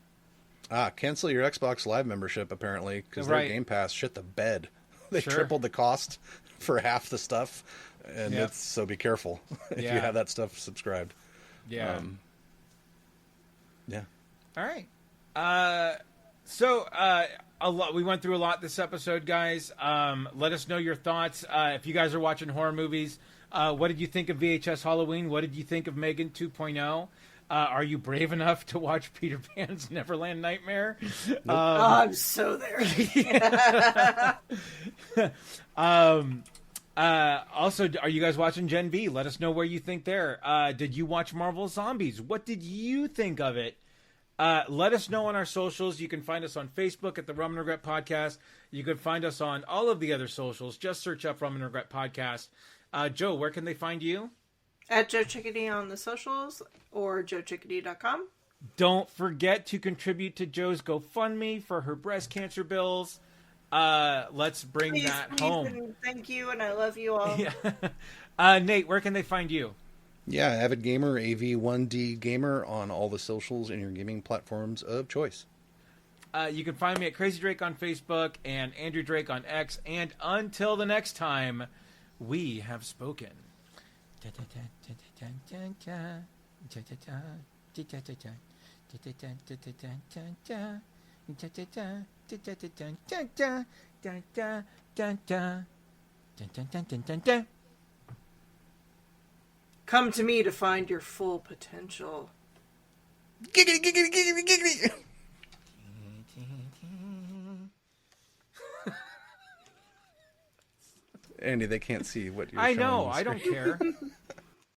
Cancel your Xbox Live membership, apparently, because their Game Pass shit the bed. They tripled the cost for half the stuff, and so be careful if you have that stuff subscribed. Yeah. Yeah. All right. So a lot. We went through a lot this episode, guys. Let us know your thoughts. If you guys are watching horror movies, what did you think of VHS Halloween? What did you think of Megan 2.0? Are you brave enough to watch Peter Pan's Neverland Nightmare? Nope. I'm so there. Also, are you guys watching Gen V? Let us know where you think there. Did you watch Marvel Zombies? What did you think of it? Let us know on our socials. You can find us on Facebook at the Rum and Regret Podcast. You can find us on all of the other socials. Just search up Rum and Regret Podcast. Joe, where can they find you? At Joe Chickadee on the socials or joechickadee.com. Don't forget to contribute to Joe's GoFundMe for her breast cancer bills. Let's bring that home. And thank you, and I love you all. Yeah. Nate, where can they find you? Yeah, Avid Gamer, AV1D Gamer on all the socials and your gaming platforms of choice. You can find me at Crazy Drake on Facebook and Andrew Drake on X. And until the next time, we have spoken. Come to me to find your full potential. Giggity, giggity, giggity, giggity. Andy, they can't see what you're showing. I know. I don't care.